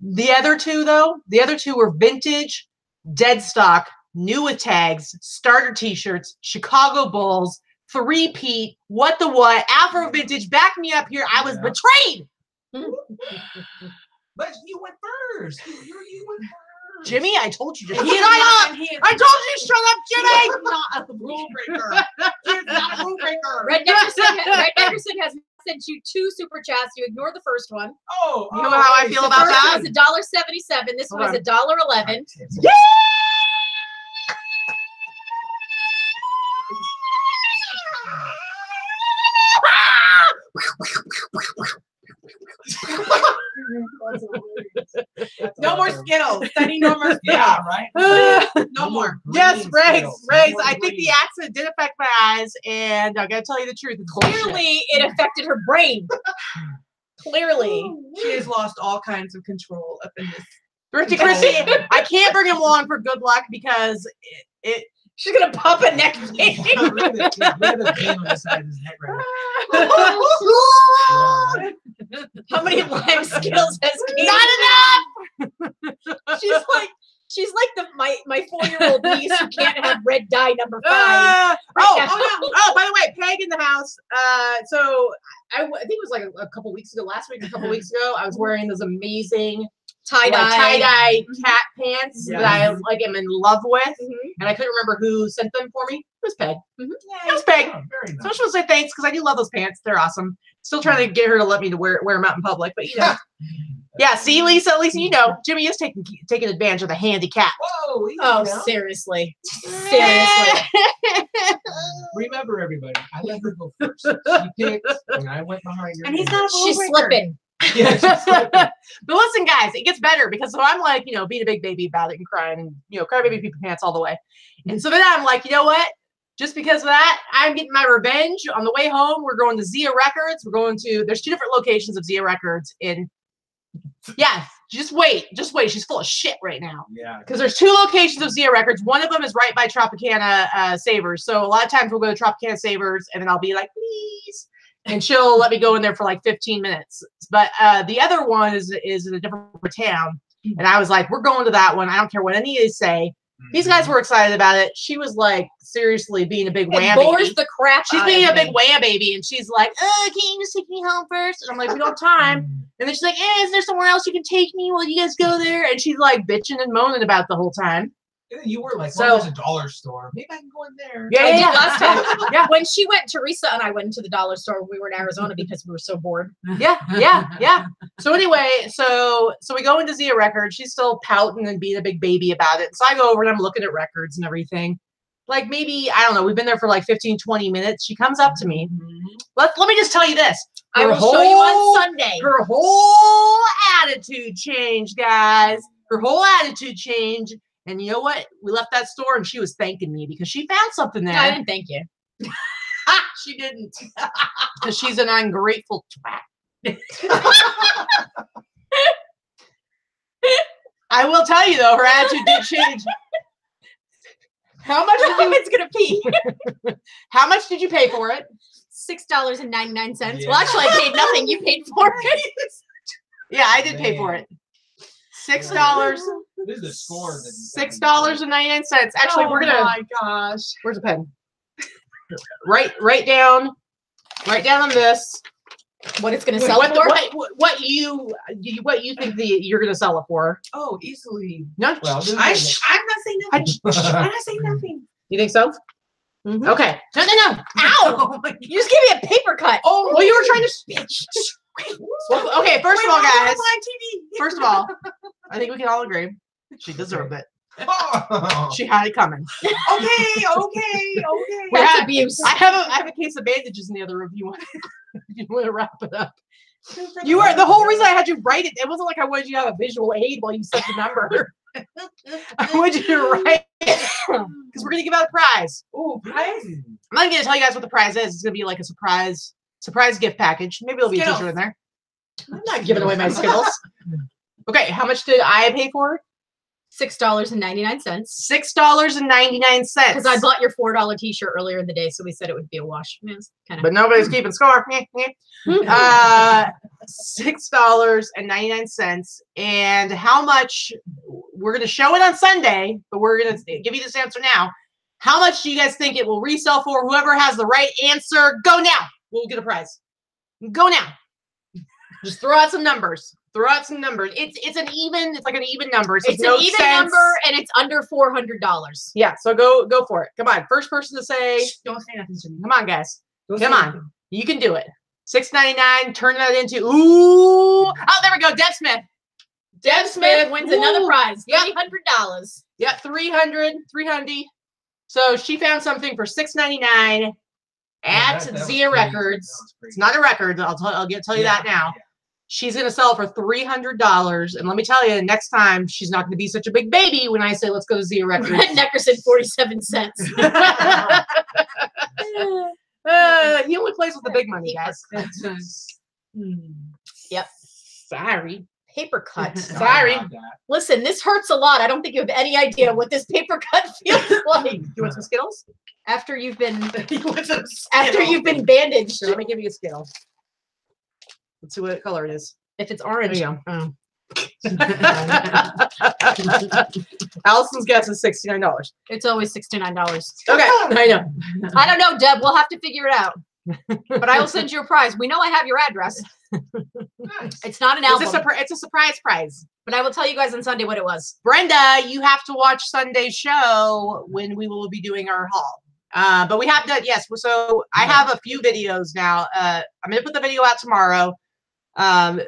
Speaker 1: The other two were vintage, dead stock, new tags, starter T-shirts, Chicago Bulls, 3-peat, what the what, Afro Vintage. Back me up here. I was betrayed.
Speaker 3: But you went first. You went first.
Speaker 1: Jimmy, I told you to shut
Speaker 4: He is
Speaker 1: up.
Speaker 4: not-
Speaker 1: I told you to shut up, Jimmy.
Speaker 4: Not a rule breaker. He's not a rule breaker.
Speaker 2: Red Neckerson has sent you 2 super chats. You ignore the first one.
Speaker 3: Oh,
Speaker 1: You know how I feel about
Speaker 2: First
Speaker 1: that?
Speaker 2: one was $1.77. This one
Speaker 1: Hold
Speaker 2: is $1.11.
Speaker 1: Yeah.
Speaker 4: No more Skittles. Sending no more Skittles.
Speaker 3: Yeah, right.
Speaker 4: No more.
Speaker 1: Yes,
Speaker 3: Green
Speaker 1: Regs.
Speaker 3: Skittles.
Speaker 1: Regs.
Speaker 3: No more
Speaker 1: I think
Speaker 3: green.
Speaker 1: the accident did affect my eyes, and I gotta tell you the truth. It's bullshit.
Speaker 2: Clearly, it affected her brain. Clearly.
Speaker 4: She has lost all kinds of control up in this.
Speaker 1: Thrifty Chrissy, I can't bring him along for good luck because it
Speaker 2: She's gonna pop a neck vein.
Speaker 3: Look at the vein on the side of his head right now.
Speaker 2: How many lime Skittles has Katie?
Speaker 1: not enough.
Speaker 2: She's like my 4-year-old niece who can't have red dye number 5.
Speaker 1: Oh, by the way, Peg in the house. So I think it was like a couple weeks ago, last week, a couple weeks ago, I was wearing those amazing tie-dye cat pants that I like am in love with, and I couldn't remember who sent them for me. It was Peg. It was Peg.
Speaker 3: Oh, very
Speaker 1: So I
Speaker 3: nice.
Speaker 1: just want to say thanks because I do love those pants. They're awesome. Still trying to get her to let me wear them out in public, but you know. Yeah, see, Lisa, you know, Jimmy is taking advantage of the handicap.
Speaker 3: Whoa! Easy
Speaker 2: Oh,
Speaker 3: now.
Speaker 2: seriously. Seriously.
Speaker 3: Remember, everybody, I let her go first. She picked, and I went behind her.
Speaker 4: And he's not a
Speaker 2: She's
Speaker 4: rule breaker.
Speaker 2: slipping.
Speaker 3: Yeah, she's slipping.
Speaker 1: But listen, guys, it gets better because so I'm like, you know, being a big baby about it and crying, and, you know, crybaby Pink Pants all the way. And so then I'm like, you know what? Just because of that, I'm getting my revenge. On the way home, we're going to Zia Records. There's 2 different locations of Zia Records in. Yeah, just wait. She's full of shit right now.
Speaker 3: Yeah.
Speaker 1: Because there's 2 locations of Zia Records. One of them is right by Tropicana Savers. So a lot of times we'll go to Tropicana Savers, and then I'll be like, please. And she'll let me go in there for like 15 minutes. But the other one is in a different town. And I was like, we're going to that one. I don't care what any of you say. These guys were excited about it. She was like, seriously, being a big wham
Speaker 2: It bores
Speaker 1: baby.
Speaker 2: the crap
Speaker 1: She's
Speaker 2: out
Speaker 1: being
Speaker 2: of
Speaker 1: a big
Speaker 2: me.
Speaker 1: wham baby. And she's like, can't you just take me home first? And I'm like, we don't have time. And then she's like, is there somewhere else you can take me while you guys go there? And she's like bitching and moaning about it the whole time.
Speaker 3: And then you were like,
Speaker 1: So-
Speaker 3: well, there's a dollar store. Maybe I can go in there.
Speaker 1: Yeah,
Speaker 2: I did
Speaker 1: yeah.
Speaker 2: last time.
Speaker 1: Yeah.
Speaker 2: When she went, Teresa and I went into the dollar store when we were in Arizona because we were so bored.
Speaker 1: Yeah. So anyway, so we go into Zia Records. She's still pouting and being a big baby about it. So I go over and I'm looking at records and everything. Like maybe, I don't know, we've been there for like 15, 20 minutes. She comes up to me. Let me just tell you this.
Speaker 2: I
Speaker 1: Her
Speaker 2: will show you
Speaker 1: whole-
Speaker 2: on Sunday.
Speaker 1: Her whole attitude changed, guys. Her whole attitude changed. And you know what? We left that store and she was thanking me because she found something there.
Speaker 2: No, I didn't thank you.
Speaker 1: She didn't. Because she's an ungrateful twat. I will tell you though, her attitude did change. How much did you?
Speaker 2: It's gonna pee.
Speaker 1: How much did you pay for it?
Speaker 2: $6.99.
Speaker 3: Yeah.
Speaker 2: Well, actually, I paid nothing. You paid for it.
Speaker 1: Yeah, I did pay for it. $6.
Speaker 3: This is the score.
Speaker 1: $6.99. Actually, we're gonna.
Speaker 4: Oh my gosh.
Speaker 1: Where's a pen? Write down on this.
Speaker 2: What it's gonna sell
Speaker 1: What
Speaker 2: for?
Speaker 1: what you think you're gonna sell it for?
Speaker 4: Oh, easily.
Speaker 1: No,
Speaker 3: Well, this is
Speaker 4: I'm
Speaker 3: like
Speaker 4: not saying nothing. I'm not saying nothing.
Speaker 1: you think so?
Speaker 2: Mhm.
Speaker 1: Okay. No.
Speaker 2: Ow!
Speaker 4: Oh my
Speaker 2: You just gave me a paper cut.
Speaker 1: Oh, well, you were trying to. Well, okay. First of all, guys. First of all, I think we can all agree she deserved it.
Speaker 3: Oh.
Speaker 1: She had it coming.
Speaker 4: okay.
Speaker 1: We
Speaker 2: That's
Speaker 1: had-
Speaker 2: abuse.
Speaker 1: I have a case of bandages in the other room. If you want to wrap it up. You were the whole reason I had you write it. It wasn't like I wanted you to have a visual aid while you said the number. I wanted you to write it because we're gonna give out a prize.
Speaker 4: Oh, prize?
Speaker 1: I'm not gonna tell you guys what the prize is. It's gonna be like a surprise gift package. Maybe there'll be a
Speaker 4: Skittles.
Speaker 1: t-shirt in there. I'm not giving away my Skittles. Okay, how much did I pay for it?
Speaker 2: $6.99.
Speaker 1: $6.99.
Speaker 2: Because I bought your $4 T-shirt earlier in the day, so we said it would be a wash. Yeah, kind of.
Speaker 1: But nobody's keeping score. $6.99. And how much? We're gonna show it on Sunday, but we're gonna give you this answer now. How much do you guys think it will resell for? Whoever has the right answer, go now. We'll get a prize. Go now. Just throw out some numbers. It's like an even number. So
Speaker 2: It's an even number, and it's under $400.
Speaker 1: Yeah, so go for it. Come on. First person to say.
Speaker 4: Don't say nothing to me.
Speaker 1: Come on, guys.
Speaker 4: Don't
Speaker 1: Come
Speaker 4: say
Speaker 1: on.
Speaker 4: nothing.
Speaker 1: You can do it. $6.99. Turn that into oh, there we go. Deb Smith.
Speaker 2: Deb Smith wins another prize.
Speaker 1: Yep.
Speaker 2: $300.
Speaker 1: Yeah, 300. So she found something for $6.99 at
Speaker 3: that was
Speaker 1: Zia
Speaker 3: crazy.
Speaker 1: Records.
Speaker 3: That was crazy.
Speaker 1: It's not a record. I'll tell you that now.
Speaker 3: Yeah.
Speaker 1: She's gonna sell it for $300. And let me tell you, next time she's not gonna be such a big baby when I say let's go to Zia Records.
Speaker 2: Red Neckerson, 47 cents.
Speaker 1: He only plays with the big money, guys.
Speaker 2: Yep.
Speaker 1: Sorry.
Speaker 2: Paper cut.
Speaker 1: Sorry.
Speaker 3: About that.
Speaker 2: Listen, this hurts a lot. I don't think you have any idea what this paper cut feels like.
Speaker 1: You want some Skittles?
Speaker 2: After you've been
Speaker 1: You want some
Speaker 2: after you've been bandaged.
Speaker 1: Here, let me give you a Skittle. Let's see what color it is.
Speaker 2: If it's
Speaker 1: There
Speaker 2: orange.
Speaker 1: you go. Allison's guess is $69.
Speaker 2: It's always $69.
Speaker 1: Okay, I know.
Speaker 2: I don't know, Deb. We'll have to figure it out. But I will send you a prize. We know I have your address.
Speaker 3: Nice.
Speaker 2: It's not an album,
Speaker 1: It's a surprise prize.
Speaker 2: but I will tell you guys on Sunday what it was.
Speaker 1: Brenda, you have to watch Sunday's show when we will be doing our haul. But we have to, yes. So I have a few videos now. I'm going to put the video out tomorrow.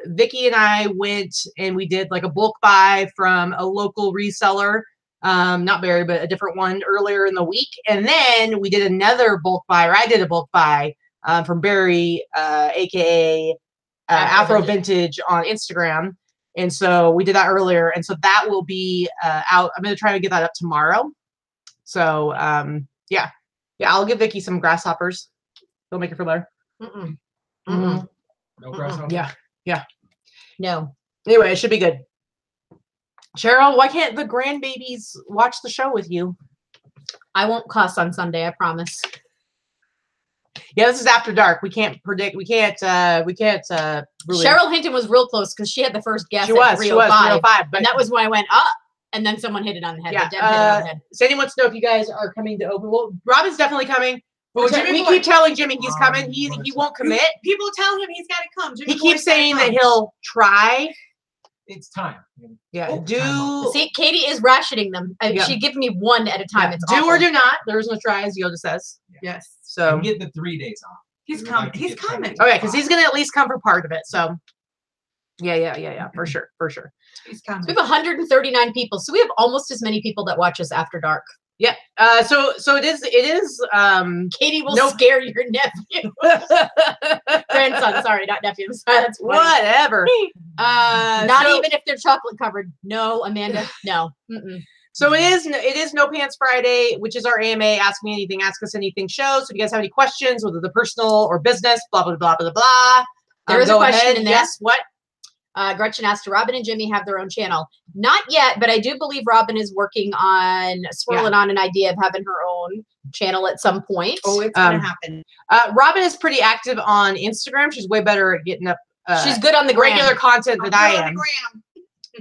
Speaker 1: Vicky and I went and we did like a bulk buy from a local reseller, not Barry, but a different one earlier in the week. And then we did another bulk buy, or I did a bulk buy from Barry, aka Afro Vintage on Instagram. And so we did that earlier. And so that will be out. I'm going to try to get that up tomorrow. So yeah, I'll give Vicky some grasshoppers. They'll make her feel better.
Speaker 3: No grasshopper.
Speaker 1: Yeah.
Speaker 2: No.
Speaker 1: Anyway, it should be good. Cheryl, why can't the grandbabies watch the show with you?
Speaker 2: I won't cuss on Sunday, I promise.
Speaker 1: Yeah, this is after dark. We can't predict. We can't really.
Speaker 2: Cheryl Hinton was real close because she had the first guess
Speaker 1: She
Speaker 2: at
Speaker 1: was
Speaker 2: 305.
Speaker 1: but
Speaker 2: And that was when I went up, and then someone hit it on the head.
Speaker 1: yeah.
Speaker 2: Deb hit it on the head.
Speaker 1: Sandy wants to know if you guys are coming to open. Well, Robin's definitely coming.
Speaker 4: Well,
Speaker 1: We keep telling Jimmy he's coming. He won't commit.
Speaker 4: People tell him he's got to come. Jimmy
Speaker 1: He
Speaker 4: Boy's
Speaker 1: keeps
Speaker 4: gotta
Speaker 1: saying
Speaker 4: come.
Speaker 1: that he'll try.
Speaker 3: It's time.
Speaker 1: Yeah,
Speaker 3: Oh,
Speaker 1: do
Speaker 2: See, Katie is rationing them.
Speaker 1: Yeah.
Speaker 2: She gives me one at a time.
Speaker 1: yeah,
Speaker 2: It's
Speaker 1: do
Speaker 2: awful.
Speaker 1: or do not. There is no try, as Yoda says.
Speaker 4: Yes.
Speaker 1: So
Speaker 3: And get the 3 days off.
Speaker 4: He's
Speaker 3: We'd
Speaker 4: coming.
Speaker 3: like to
Speaker 4: He's
Speaker 3: get 10
Speaker 4: coming.
Speaker 3: days
Speaker 1: okay, because
Speaker 3: off.
Speaker 1: he's gonna at least come for part of it. So yeah, for sure.
Speaker 4: He's coming.
Speaker 2: We have 139 people, so we have almost as many people that watch us after dark.
Speaker 1: Yeah. So it is.
Speaker 2: Katie will
Speaker 1: Nope.
Speaker 2: scare your nephew. Grandson, sorry, not nephews. That's funny.
Speaker 1: Whatever.
Speaker 2: Not
Speaker 1: So-
Speaker 2: even if they're chocolate covered. No, Amanda. No. Mm-mm.
Speaker 1: So it is No Pants Friday, which is our AMA Ask Me Anything, Ask Us Anything show. So if you guys have any questions, whether they're personal or business, blah blah blah blah blah.
Speaker 2: There is a
Speaker 1: go
Speaker 2: question
Speaker 1: ahead.
Speaker 2: in there.
Speaker 1: Yes. What?
Speaker 2: Gretchen asked, do Robin and Jimmy have their own channel? Not yet, but I do believe Robin is working on swirling on an idea of having her own channel at some point.
Speaker 4: Oh, it's gonna happen.
Speaker 1: Robin is pretty active on Instagram. She's way better at getting up.
Speaker 2: She's good on the
Speaker 1: regular
Speaker 2: gram.
Speaker 1: content than I am.
Speaker 4: Gram.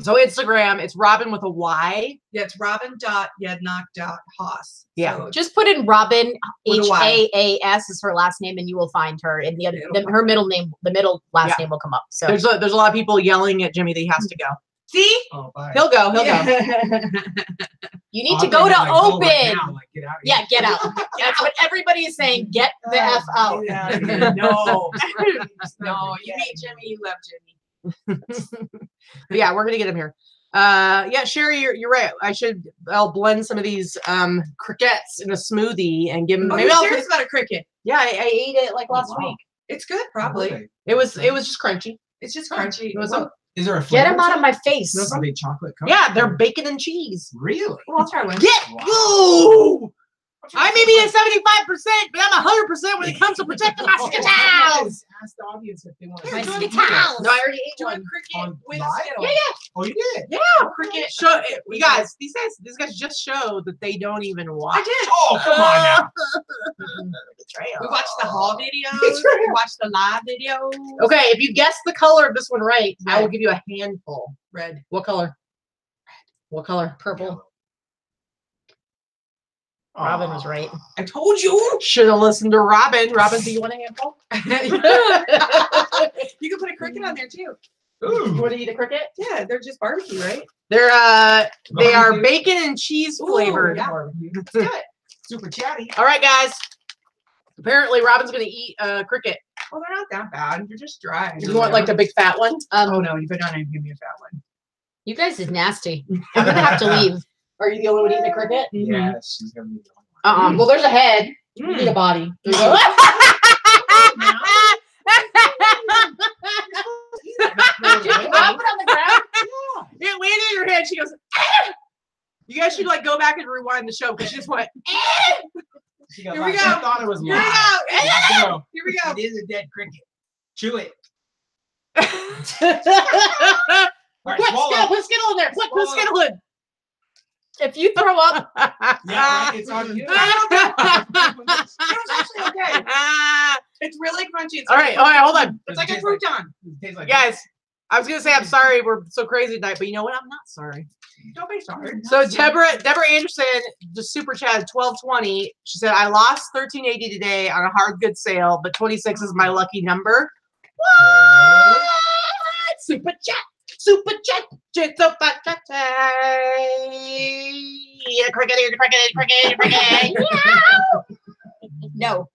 Speaker 1: So Instagram, it's Robin with a Y.
Speaker 4: Yeah, it's robin.yednock.haas.
Speaker 1: Yeah.
Speaker 4: So
Speaker 2: Just put in Robin,
Speaker 4: With a Y.
Speaker 2: Haas is her last name, and you will find her. And
Speaker 4: It'll
Speaker 2: her middle name, the middle last
Speaker 1: Yeah.
Speaker 2: name will come up. So
Speaker 1: There's a lot of people yelling at Jimmy that he has to go.
Speaker 4: see?
Speaker 3: Oh, bye.
Speaker 1: He'll go.
Speaker 2: you need
Speaker 3: Oh,
Speaker 2: to
Speaker 3: I
Speaker 2: go
Speaker 3: thought
Speaker 2: to
Speaker 3: you were
Speaker 2: open.
Speaker 3: like, go right now, like, get out of here.
Speaker 2: Yeah, get out. That's what everybody is saying. Get the F out.
Speaker 4: Yeah, no. No, you meet Jimmy, you love Jimmy.
Speaker 1: But yeah, we're gonna get him here. Yeah, Sherry, you're right. I'll blend some of these crickets in a smoothie and give him.
Speaker 4: Oh,
Speaker 1: Maybe
Speaker 4: you're
Speaker 1: I'll
Speaker 4: serious about a cricket?
Speaker 1: Yeah, I ate it like last
Speaker 3: wow.
Speaker 1: week.
Speaker 4: It's good, probably.
Speaker 3: Okay.
Speaker 1: It was just crunchy.
Speaker 4: It's just crunchy.
Speaker 1: It was
Speaker 3: Well, is there a
Speaker 2: Get
Speaker 3: flavor
Speaker 2: him out
Speaker 3: to
Speaker 2: of
Speaker 3: it?
Speaker 2: my face.
Speaker 3: No, are they chocolate covered?
Speaker 1: Yeah, they're bacon and cheese.
Speaker 3: Really?
Speaker 4: Well, I'll try one.
Speaker 1: Get
Speaker 3: Wow.
Speaker 1: you! I may be at 75%, but I'm 100% when it comes to protecting my skittles.
Speaker 3: Ask the audience if they want
Speaker 4: My
Speaker 3: to.
Speaker 2: skittles.
Speaker 1: No, I already ate
Speaker 4: Do a
Speaker 1: one.
Speaker 4: cricket
Speaker 3: On
Speaker 4: with a
Speaker 3: live?
Speaker 4: skittle.
Speaker 1: Yeah,
Speaker 3: Oh, you did?
Speaker 1: cricket. Show you guys. These guys just showed that they don't even watch.
Speaker 4: I did.
Speaker 3: Oh, come on now.
Speaker 4: We watched the haul videos. We watched the live videos.
Speaker 1: Okay, if you guess the color of this one right, I will
Speaker 4: Red.
Speaker 1: give you a handful.
Speaker 4: Red.
Speaker 1: What color? What color?
Speaker 2: Purple.
Speaker 3: Aw.
Speaker 2: Robin was right.
Speaker 4: I told you.
Speaker 1: Should have listened to Robin. Robin, do you want a handful?
Speaker 4: You can put a cricket on there too.
Speaker 3: Ooh.
Speaker 1: You want to eat a cricket?
Speaker 4: Yeah, they're just barbecue, right?
Speaker 1: They are
Speaker 3: Barbecue.
Speaker 1: bacon and cheese
Speaker 4: Ooh,
Speaker 1: flavored.
Speaker 4: yeah.
Speaker 3: Barbecue.
Speaker 4: Good.
Speaker 3: Super chatty.
Speaker 1: All right, guys. Apparently, Robin's gonna eat cricket.
Speaker 4: Well, they're not that bad. They're just dry.
Speaker 1: You want like the big fat one?
Speaker 4: Oh no, you better not even give me a fat one.
Speaker 2: You guys is nasty. I'm gonna have to leave.
Speaker 1: Are you the only one eating a cricket?
Speaker 3: Yes, she's gonna be the only one.
Speaker 1: Well, there's a head. You need a body. There you go.
Speaker 2: Drop it on the ground.
Speaker 1: It landed in her head. She goes, "Ah!" You guys should like go back and rewind the show because she just went,
Speaker 3: She got
Speaker 4: Here we
Speaker 3: lost.
Speaker 4: go.
Speaker 3: I thought it was
Speaker 4: Here we
Speaker 3: live.
Speaker 4: go.
Speaker 3: Let's go.
Speaker 4: Here we go.
Speaker 3: It is a dead cricket. Chew it.
Speaker 1: "Ah!"
Speaker 3: All right,
Speaker 1: Put
Speaker 3: swallow.
Speaker 1: skittle in there. Put
Speaker 3: Swallow.
Speaker 1: skittle in.
Speaker 2: If you throw up,
Speaker 3: Yeah, right, it's on you.
Speaker 4: It was actually okay. It's really crunchy. It's
Speaker 1: All
Speaker 4: like
Speaker 1: right, hold on.
Speaker 4: It's like a crouton.
Speaker 3: It tastes like
Speaker 1: Guys, I was gonna say I'm sorry we're so crazy tonight, but you know what? I'm not sorry.
Speaker 4: Don't be sorry.
Speaker 1: So Deborah Anderson, just super chat 1220. She said I lost 1380 today on a hard goods sale, but 26 is my lucky number. What? Super chat. Super chat. Super chat. Eat a cricket, eat a cricket, eat a cricket, eat a cricket.
Speaker 2: No.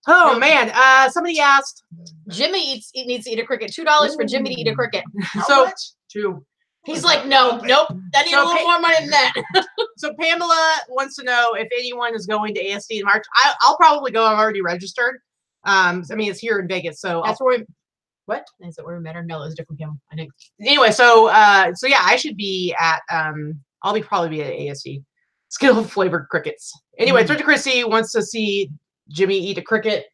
Speaker 1: Oh man, somebody asked.
Speaker 2: Jimmy needs to eat a cricket. $2 for Jimmy to eat a cricket.
Speaker 1: So
Speaker 3: much?
Speaker 1: two.
Speaker 2: He's like, no, nope. I need a little more money than that.
Speaker 1: So Pamela wants to know if anyone is going to ASD in March. I'll probably go. I'm already registered. I mean, it's here in Vegas, so
Speaker 2: That's where we. What is it? Where we met her? No, it was a different Pamela. I think.
Speaker 1: anyway, so yeah, I should be at I'll probably be at ASD. Skill flavored crickets. Anyway, Thrifty Chrissy wants to see Jimmy eat a cricket.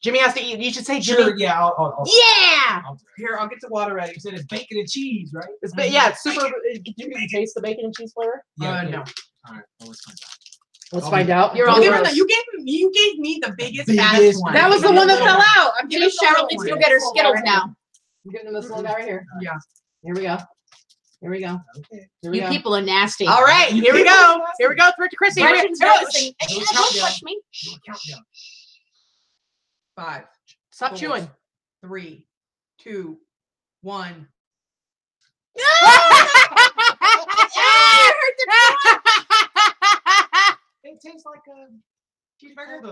Speaker 1: Jimmy has to eat. You should say Jimmy.
Speaker 3: Sure, yeah.
Speaker 1: Yeah.
Speaker 3: Here, I'll get the water ready. You said it's bacon and cheese, right?
Speaker 1: Yeah, it's super. Did you taste the bacon and cheese flavor?
Speaker 3: Yeah.
Speaker 4: No.
Speaker 3: All right. Well, let's find out.
Speaker 1: Let's find out.
Speaker 2: You're
Speaker 4: You
Speaker 2: all
Speaker 4: gave,
Speaker 2: gross.
Speaker 4: you gave me the biggest,
Speaker 3: Biggest
Speaker 4: fattest one.
Speaker 1: That was the one that fell out.
Speaker 2: I'm giving Cheryl needs to go get her Skittles now.
Speaker 1: I'm giving him this little guy right here.
Speaker 4: Yeah.
Speaker 1: Here we go. Here we go.
Speaker 3: Okay.
Speaker 1: Here we
Speaker 2: You
Speaker 1: go.
Speaker 2: people are nasty.
Speaker 1: All right, here we go. Here we go. Thrifty Chrissy. Here we
Speaker 2: Gretchen's
Speaker 1: go.
Speaker 2: noticing. Hey,
Speaker 3: Don't
Speaker 2: don't
Speaker 3: count down.
Speaker 2: touch me.
Speaker 3: Do a countdown.
Speaker 4: 5,
Speaker 1: Stop chewing.
Speaker 4: 3, 2, 1.
Speaker 3: It tastes like a cheeseburger.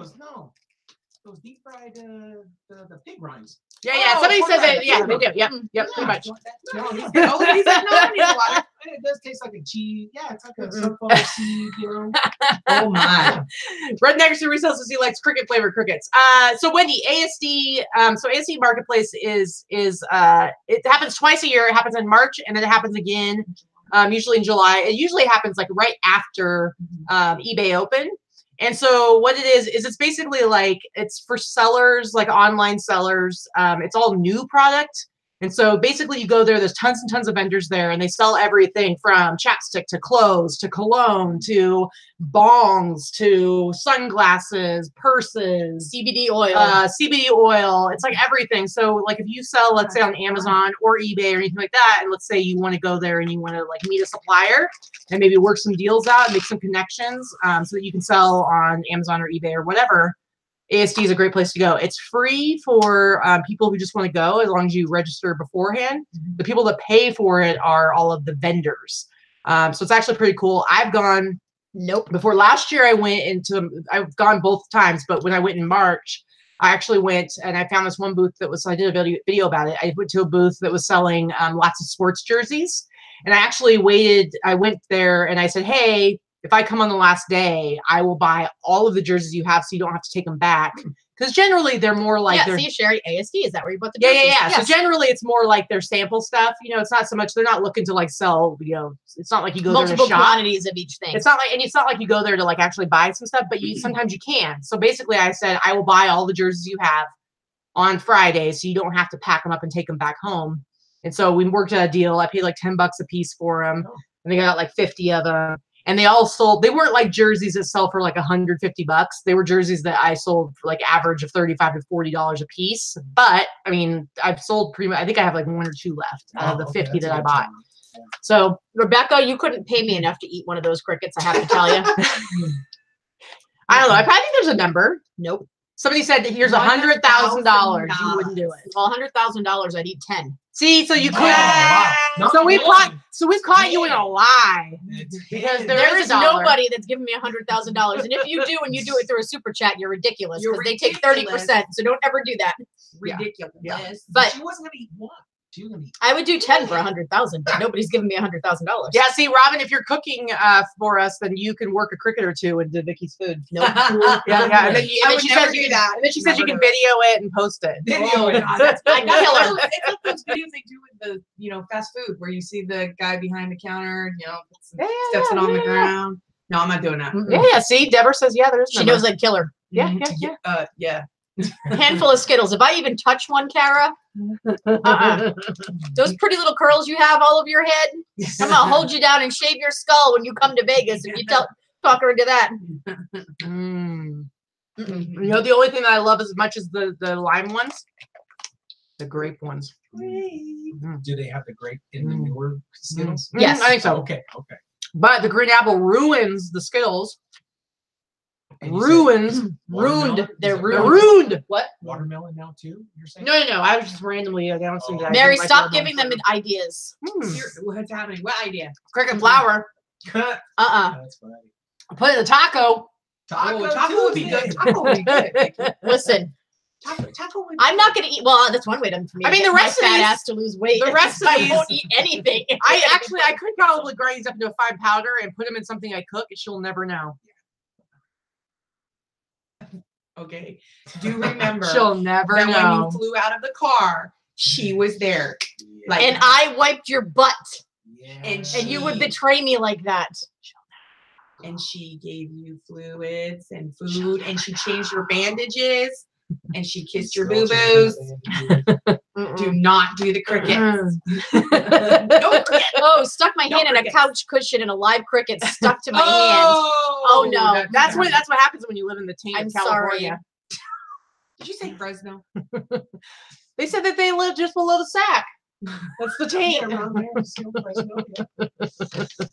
Speaker 3: Those deep fried the pig rinds.
Speaker 1: Yeah.
Speaker 4: Oh,
Speaker 1: Somebody
Speaker 4: pork
Speaker 1: said that.
Speaker 4: rinds.
Speaker 1: Yeah, they do. Yep, pretty much.
Speaker 3: No, these-
Speaker 4: Oh, he said no, I need water.
Speaker 3: it does taste like a cheese. Yeah, it's like a sunflower seed, you know.
Speaker 4: Oh my.
Speaker 1: Redneckers who resells says he likes cricket flavored crickets. So Wendy, ASD, so ASD Marketplace is it happens twice a year. It happens in March and then it happens again, usually in July. It usually happens like right after eBay open. And so what it is it's basically like it's for sellers, like online sellers. It's all new product. And so basically you go there, there's tons and tons of vendors there and they sell everything from chapstick to clothes to cologne to bongs to sunglasses, purses,
Speaker 2: CBD oil.
Speaker 1: CBD oil. It's like everything. So like if you sell, let's say on Amazon or eBay or anything like that, and let's say you want to go there and you want to like meet a supplier and maybe work some deals out and make some connections so that you can sell on Amazon or eBay or whatever. ASD is a great place to go. It's free for people who just want to go as long as you register beforehand. The people that pay for it are all of the vendors. So it's actually pretty cool. I've gone before last year. I've gone both times, but when I went in March, I actually went and I found this one booth I did a video about it. I went to a booth that was selling lots of sports jerseys. And I actually I went there and I said, hey, if I come on the last day, I will buy all of the jerseys you have so you don't have to take them back. Because generally they're more like
Speaker 2: see, Sherry, ASD, is that where you bought the jerseys?
Speaker 1: Yeah.
Speaker 2: Yes.
Speaker 1: So generally it's more like their sample stuff. You know, it's not so much, they're not looking to like sell, you know, it's not like you go
Speaker 2: multiple
Speaker 1: there to shop.
Speaker 2: quantities of each thing.
Speaker 1: It's not like you go there to like actually buy some stuff, but sometimes you can. So basically I said, I will buy all the jerseys you have on Friday so you don't have to pack them up and take them back home. And so we worked out a deal. I paid like $10 a piece for them. And they got like 50 of them. And they all sold, they weren't like jerseys that sell for like $150. They were jerseys that I sold for like average of $35 to $40 a piece. But I mean, I've sold pretty much, I think I have like 1 or 2 left out of the 50 that I bought. So
Speaker 2: Rebecca, you couldn't pay me enough to eat one of those crickets, I have to tell you.
Speaker 1: I don't know. I probably think there's a number.
Speaker 2: Nope.
Speaker 1: Somebody said that here's $100,000. You wouldn't do it.
Speaker 2: Well, $100,000, I'd eat 10.
Speaker 1: See, so you could.
Speaker 3: Wow.
Speaker 1: So we've
Speaker 3: Not
Speaker 1: caught you in a lie. Because
Speaker 2: There
Speaker 1: is
Speaker 2: is
Speaker 1: a dollar.
Speaker 2: nobody that's giving me $100,000. And if you do, and you do it through a super chat, you're ridiculous.
Speaker 4: You're
Speaker 2: Because they take
Speaker 4: ridiculous.
Speaker 2: 30%. So don't ever do that.
Speaker 4: Ridiculous.
Speaker 1: Yeah.
Speaker 2: But
Speaker 3: she wasn't gonna eat one. She was gonna eat.
Speaker 2: I would do 10 for 100,000, but nobody's giving me $100,000.
Speaker 1: Yeah, see, Robin, if you're cooking for us, then you can work a cricket or two into Vicky's food.
Speaker 2: Nope.
Speaker 1: Yeah. And then,
Speaker 4: I would
Speaker 1: she
Speaker 4: never
Speaker 1: says
Speaker 4: do
Speaker 1: you
Speaker 4: that.
Speaker 1: and then she says you
Speaker 4: Never
Speaker 1: can
Speaker 4: do it.
Speaker 1: video it and post it.
Speaker 3: Video it.
Speaker 4: God, that's
Speaker 2: I got
Speaker 4: killer.
Speaker 2: killer.
Speaker 4: It's like those videos they do with the fast food where you see the guy behind the counter, steps it on the ground. No, I'm not doing that.
Speaker 1: Yeah, see, Deborah says, yeah, there is.
Speaker 2: She knows I'd kill her.
Speaker 1: Yeah.
Speaker 4: Yeah.
Speaker 2: A handful of Skittles. If I even touch one, Kara, those pretty little curls you have all over your head, I'm going to hold you down and shave your skull when you come to Vegas if you talk her into that.
Speaker 1: You know, the only thing that I love as much as the lime ones, the grape ones.
Speaker 3: Do they have the grape in the newer Skittles?
Speaker 2: Yes.
Speaker 1: I think so.
Speaker 3: Okay.
Speaker 1: But the green apple ruins the Skittles.
Speaker 3: And you
Speaker 1: Ruined.
Speaker 3: said watermelon?
Speaker 2: They're
Speaker 3: Is it
Speaker 1: They're
Speaker 2: ruined.
Speaker 1: ruined.
Speaker 2: What?
Speaker 3: Watermelon now too? You're saying?
Speaker 1: No. I was just randomly announcing that. I
Speaker 2: Mary,
Speaker 1: didn't like
Speaker 2: stop
Speaker 1: watermelon
Speaker 2: giving them
Speaker 1: flavor.
Speaker 2: ideas.
Speaker 4: What's happening? What idea?
Speaker 1: Cricket flour.
Speaker 3: That's
Speaker 2: Uh-uh.
Speaker 3: funny.
Speaker 1: Put it in a taco.
Speaker 3: Taco
Speaker 4: would be good. Taco would be good.
Speaker 2: Listen,
Speaker 3: Taco would be
Speaker 2: I'm not going to eat. Well, that's one way for me.
Speaker 1: I mean,
Speaker 2: to
Speaker 1: the
Speaker 2: get
Speaker 1: rest
Speaker 2: my
Speaker 1: of
Speaker 2: fat
Speaker 1: these-
Speaker 2: ass to lose weight.
Speaker 1: the rest of
Speaker 2: I
Speaker 1: these-
Speaker 2: won't eat anything.
Speaker 1: I could probably grind these up into a fine powder and put them in something I cook, and she'll never know.
Speaker 4: Okay. Do remember
Speaker 1: She'll never
Speaker 4: that when you
Speaker 1: know.
Speaker 4: flew out of the car, she was there. Like,
Speaker 2: And I wiped your butt,
Speaker 3: Yeah.
Speaker 2: and you would betray me like that.
Speaker 4: and she gave you fluids and food, and she changed your bandages, and she kissed your boo boos. Do not do the cricket. No cricket.
Speaker 2: Oh, stuck my
Speaker 4: No
Speaker 2: hand in a
Speaker 4: crickets.
Speaker 2: couch cushion and a live cricket stuck to my hand. Oh, no.
Speaker 1: That's what happens when you live in the taint
Speaker 2: I'm
Speaker 1: of California.
Speaker 2: sorry.
Speaker 4: Did you say Fresno?
Speaker 1: They said that they live just below the sack. That's the taint.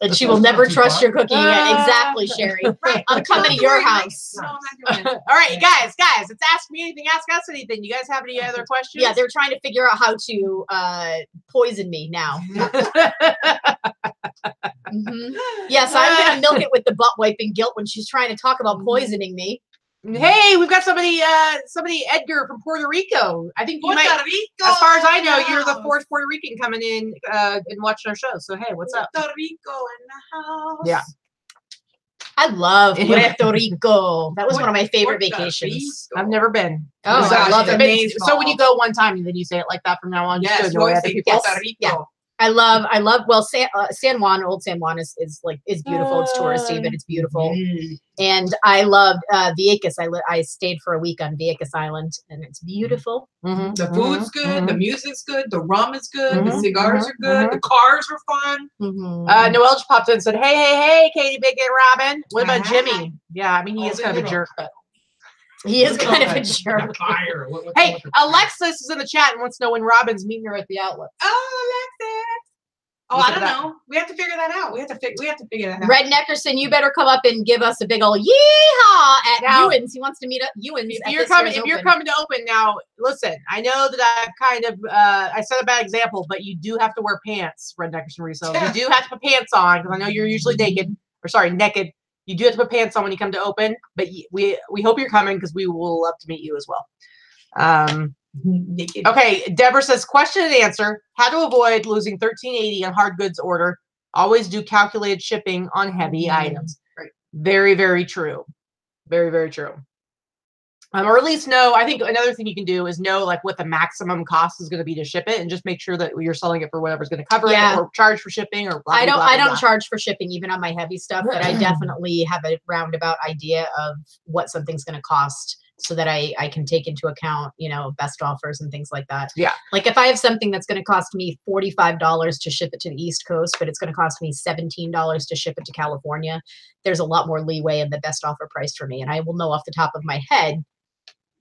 Speaker 2: And she will never trust your cooking again. Exactly, Sherry.
Speaker 4: Right.
Speaker 2: I'm coming to your house.
Speaker 4: No, I'm not doing it.
Speaker 1: All right, guys, it's Ask Me Anything, Ask Us Anything. You guys have any other questions?
Speaker 2: Yeah, they're trying to figure out how to poison me now. Mhm. Yes, I'm going to milk it with the butt wiping guilt when she's trying to talk about poisoning me.
Speaker 1: Hey, we've got somebody, Edgar from Puerto Rico. I think you might,
Speaker 4: Puerto Rico.
Speaker 1: as far as I know, you're the
Speaker 4: house.
Speaker 1: fourth Puerto Rican coming in and watching our show. So, hey, what's up?
Speaker 4: Puerto Rico in the house.
Speaker 1: Yeah.
Speaker 2: I love Puerto Rico. That was one of my favorite
Speaker 4: Puerto
Speaker 2: vacations.
Speaker 4: Rico.
Speaker 1: I've never been.
Speaker 2: Oh,
Speaker 1: So,
Speaker 2: I love
Speaker 1: it's
Speaker 2: it.
Speaker 1: amazing. So when you go one time, then you say it like that from now on. just to
Speaker 4: Yes, you
Speaker 1: annoy
Speaker 4: always
Speaker 1: other
Speaker 4: say
Speaker 1: people.
Speaker 4: Puerto Rico.
Speaker 2: Yeah. I love. Well, San Juan, Old San Juan is beautiful. It's touristy, but it's beautiful. And I loved Vieques. I stayed for a week on Vieques Island, and it's beautiful.
Speaker 1: Mhm,
Speaker 4: The food's good, the
Speaker 1: mhm.
Speaker 4: music's good, the rum is good, the
Speaker 1: Mhm,
Speaker 4: cigars
Speaker 1: mhm,
Speaker 4: are good,
Speaker 1: mhm.
Speaker 4: the cars are fun.
Speaker 2: Mhm.
Speaker 1: Noel just popped in and said, hey, Katie, Big and Robin. What about
Speaker 4: Hi.
Speaker 1: Jimmy? Yeah, I mean, he
Speaker 3: Oh,
Speaker 1: is kind of a
Speaker 3: they
Speaker 1: jerk, but.
Speaker 2: He is
Speaker 3: Look at
Speaker 2: kind
Speaker 3: all
Speaker 2: of a
Speaker 3: that
Speaker 2: jerk.
Speaker 3: Fire. What's
Speaker 1: Hey,
Speaker 3: wrong with the-
Speaker 1: Alexis is in the chat and wants to know when Robin's meeting her at the outlet.
Speaker 4: Oh, Alexis. Oh,
Speaker 1: Look
Speaker 4: I
Speaker 1: at
Speaker 4: don't
Speaker 1: that.
Speaker 4: know. We have to figure that out. We have to figure that out.
Speaker 2: Red Neckerson, you better come up and give us a big old yeehaw at
Speaker 1: Now,
Speaker 2: Ewan's. He wants to meet up Ewan's.
Speaker 1: If
Speaker 2: at
Speaker 1: you're
Speaker 2: this
Speaker 1: coming,
Speaker 2: year's
Speaker 1: if you're
Speaker 2: open.
Speaker 1: coming to open now, listen. I know that I've kind of I set a bad example, but you do have to wear pants, Red Neckerson Resellers. You do have to put pants on because I know you're usually naked. You do have to put pants on when you come to open. But we hope you're coming because we will love to meet you as well.
Speaker 4: Naked.
Speaker 1: Okay, Deborah says, question and answer. How to avoid losing $13.80 on hard goods order. Always do calculated shipping on heavy items.
Speaker 4: Right.
Speaker 1: Very, very true. Very, very true. Or at least know, I think another thing you can do is know like what the maximum cost is going to be to ship it and just make sure that you're selling it for whatever's going to cover
Speaker 2: Yeah.
Speaker 1: it or charge for shipping or blah,
Speaker 2: I
Speaker 1: blah,
Speaker 2: don't.
Speaker 1: blah,
Speaker 2: I
Speaker 1: blah,
Speaker 2: don't
Speaker 1: blah.
Speaker 2: charge for shipping even on my heavy stuff, but I definitely have a roundabout idea of what something's going to cost, so that I can take into account, best offers and things like that.
Speaker 1: Yeah.
Speaker 2: Like if I have something that's going to cost me $45 to ship it to the East Coast, but it's going to cost me $17 to ship it to California, there's a lot more leeway in the best offer price for me, and I will know off the top of my head,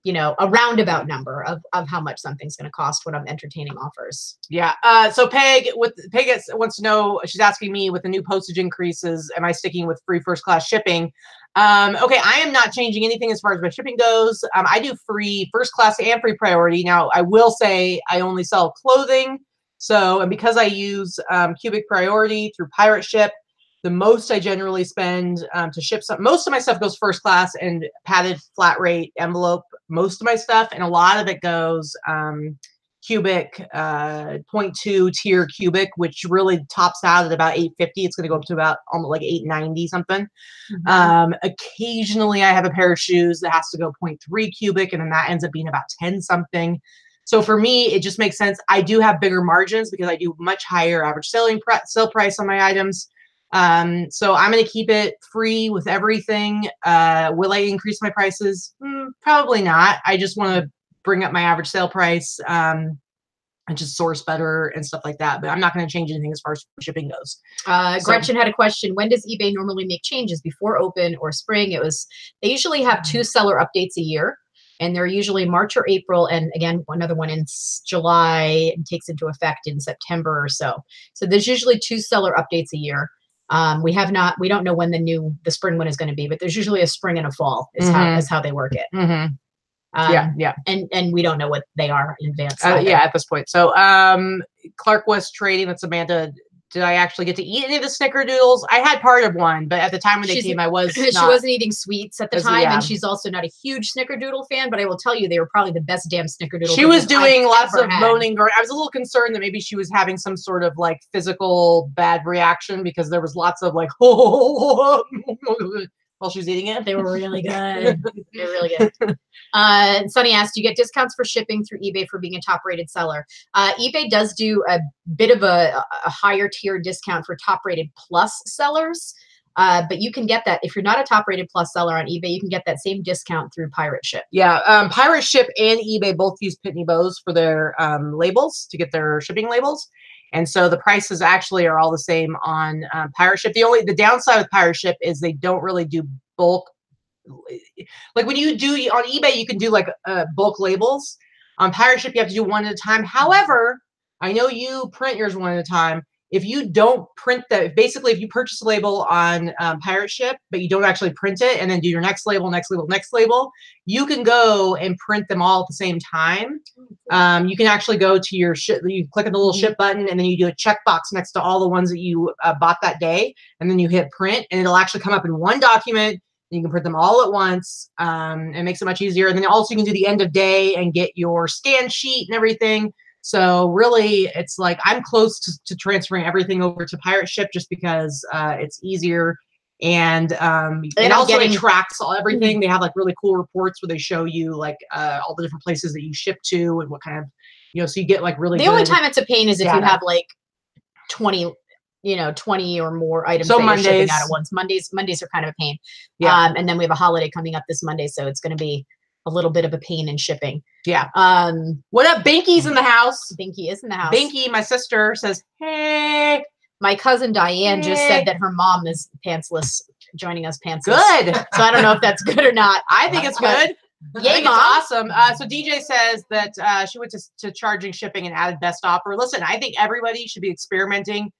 Speaker 2: a roundabout number of how much something's going to cost when I'm entertaining offers.
Speaker 1: Yeah. So Peg wants to know, she's asking me with the new postage increases, am I sticking with free first class shipping? Okay, I am not changing anything as far as my shipping goes. I do free first class and free priority. Now, I will say I only sell clothing. So, and because I use cubic priority through Pirate Ship, the most I generally spend to ship most of my stuff goes first class and padded flat rate envelope, most of my stuff. And a lot of it goes cubic, 0.2 tier cubic, which really tops out at about $8.50. It's going to go up to about almost like $8.90 something. Occasionally I have a pair of shoes that has to go 0.3 cubic, and then that ends up being about 10 something. So for me, it just makes sense. I do have bigger margins because I do much higher average sale price on my items. So I'm going to keep it free with everything. Will I increase my prices? Probably not. I just want to bring up my average sale price, and just source better and stuff like that. But I'm not going to change anything as far as shipping goes.
Speaker 2: Gretchen had a question. When does eBay normally make changes, before open or spring? They usually have 2 seller updates a year, and they're usually March or April. And again, another one in July, and takes into effect in September or so. So there's usually 2 seller updates a year. We don't know when the spring one is going to be, but there's usually a spring and a fall is how they work it.
Speaker 1: Mm-hmm. Yeah.
Speaker 2: And we don't know what they are in advance.
Speaker 1: Yeah, at this point. So Clark West Trading, that's Amanda did I actually get to eat any of the snickerdoodles? I had part of one, but at the time when they came, I was
Speaker 2: she
Speaker 1: not.
Speaker 2: wasn't eating sweets at the time,
Speaker 1: yeah.
Speaker 2: and she's also not a huge snickerdoodle fan. But I will tell you, they were probably the best damn snickerdoodle.
Speaker 1: She was doing lots of
Speaker 2: had.
Speaker 1: moaning. I was a little concerned that maybe she was having some sort of like physical bad reaction because there was lots of like while she was eating it.
Speaker 2: They were really good. They were really good. Sunny asked, do you get discounts for shipping through eBay for being a top-rated seller? eBay does do a bit of a higher tier discount for top-rated plus sellers, but you can get that. If you're not a top-rated plus seller on eBay, you can get that same discount through Pirate Ship.
Speaker 1: Yeah, Pirate Ship and eBay both use Pitney Bowes for their labels, to get their shipping labels. And so the prices actually are all the same on Pirate Ship. The downside with Pirate Ship is they don't really do bulk. Like when you do on eBay, you can do like bulk labels. On Pirate Ship, you have to do one at a time. However, I know you print yours one at a time. If you don't print that, basically, if you purchase a label on Pirate Ship, but you don't actually print it and then do your next label, you can go and print them all at the same time. You can actually go to your ship, you click on the little ship button, and then you do a checkbox next to all the ones that you bought that day, and then you hit print, and it'll actually come up in one document. You can print them all at once. It makes it much easier. And then also you can do the end of day and get your scan sheet and everything. So really, it's like I'm close to transferring everything over to Pirate Ship just because it's easier. And it also tracks everything. They have like really cool reports where they show you like all the different places that you ship to and what kind of, so you get like really
Speaker 2: The only time it's a pain is if you have like 20 or more items that you're shipping out at once. Mondays are kind of a pain. Yeah. And then we have a holiday coming up this Monday, so it's going to be a little bit of a pain in shipping.
Speaker 1: Yeah. What up? Binky's in the house.
Speaker 2: Binky is in the house.
Speaker 1: Binky, my sister, says, hey.
Speaker 2: My cousin Diane just said that her mom is pantsless, joining us pantsless.
Speaker 1: Good.
Speaker 2: So I don't know if that's good or not.
Speaker 1: I think it's good.
Speaker 2: Yay, Mom.
Speaker 1: It's awesome. So DJ says that she went to charging shipping and added best offer. Listen, I think everybody should be experimenting.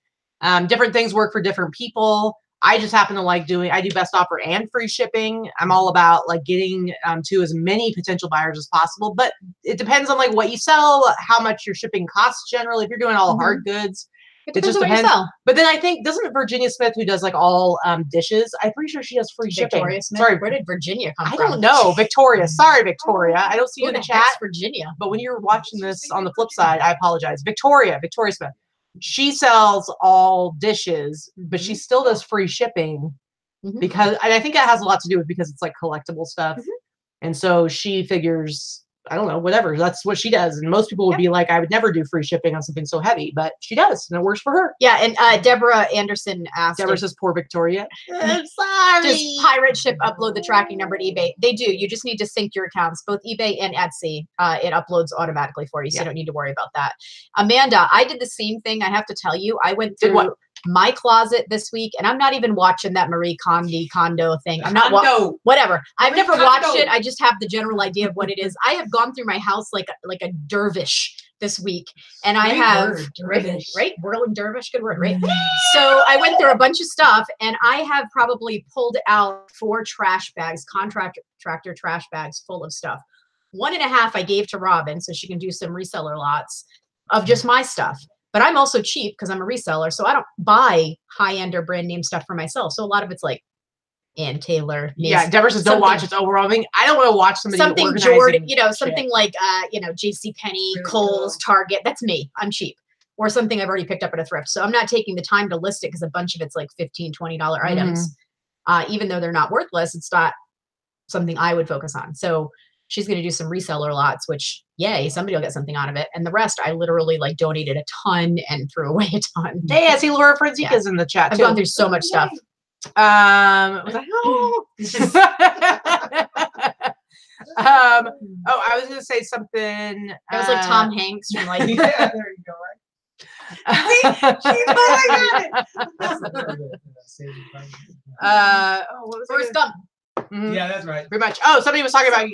Speaker 1: Different things work for different people. I just happen to like I do best offer and free shipping. I'm all about like getting to as many potential buyers as possible, but it depends on like what you sell, how much your shipping costs generally. If you're doing all hard goods, it just depends. But then I think, doesn't it Virginia Smith, who does like all dishes, I'm pretty sure she does free shipping.
Speaker 2: Smith?
Speaker 1: Sorry,
Speaker 2: where did Virginia come from?
Speaker 1: I don't know. Victoria. Sorry, Victoria. I don't see you in the chat.
Speaker 2: Virginia.
Speaker 1: But when you're watching this on the flip side, I apologize. Victoria Smith. She sells all dishes, but she still does free shipping because, and I think that has a lot to do with because it's like collectible stuff. And so she figures, I don't know, whatever. That's what she does. And most people would be like, I would never do free shipping on something so heavy, but she does, and it works for her.
Speaker 2: Yeah, and Deborah Anderson asked.
Speaker 1: Deborah says, poor Victoria.
Speaker 2: I'm sorry. Does Pirate Ship upload the tracking number to eBay? They do. You just need to sync your accounts, both eBay and Etsy. It uploads automatically for you, so you don't need to worry about that. Amanda, I did the same thing. I have to tell you, I went through my closet this week, and I'm not even watching that Marie Kondo thing. I'm not whatever. I've never watched it. I just have the general idea of what it is. I have gone through my house like a dervish this week, and I have right whirling dervish, good word, right? So I went through a bunch of stuff, and I have probably pulled out 4 trash bags, contractor trash bags full of stuff. 1.5 I gave to Robin so she can do some reseller lots of just my stuff. But I'm also cheap because I'm a reseller, so I don't buy high-end or brand name stuff for myself. So a lot of it's like Ann Taylor.
Speaker 1: Yeah, Deborah says don't watch. It's overwhelming. I don't want to watch somebody
Speaker 2: Jordan, something like JCPenney, Kohl's, Target. That's me. I'm cheap. Or something I've already picked up at a thrift. So I'm not taking the time to list it because a bunch of it's like $15, $20 items. Even though they're not worthless, it's not something I would focus on. So she's going to do some reseller lots, which, yay, somebody will get something out of it. And the rest, I literally like donated a ton and threw away a ton.
Speaker 1: Hey, I see Laura Franzica's in the chat,
Speaker 2: I've gone through so much stuff.
Speaker 1: I was going to say something.
Speaker 2: That was like Tom Hanks from like.
Speaker 3: Yeah, there you go, right?
Speaker 1: What was
Speaker 2: Forrest Gump.
Speaker 3: Yeah, that's right.
Speaker 1: Pretty much. Oh, somebody was talking about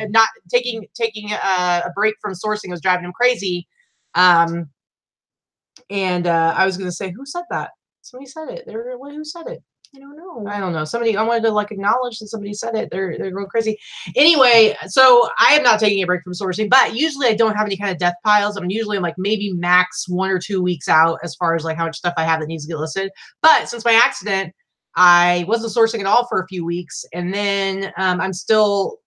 Speaker 1: not taking a break from sourcing was driving him crazy. And I was going to say, who said that? Somebody said it. Who said it?
Speaker 2: I don't know.
Speaker 1: I don't know. Somebody, I wanted to like acknowledge that somebody said it. They're going crazy. Anyway, so I am not taking a break from sourcing, but usually I don't have any kind of death piles. I'm usually like maybe max 1 or 2 weeks out as far as like how much stuff I have that needs to get listed. But since my accident, I wasn't sourcing at all for a few weeks, and then I'm still.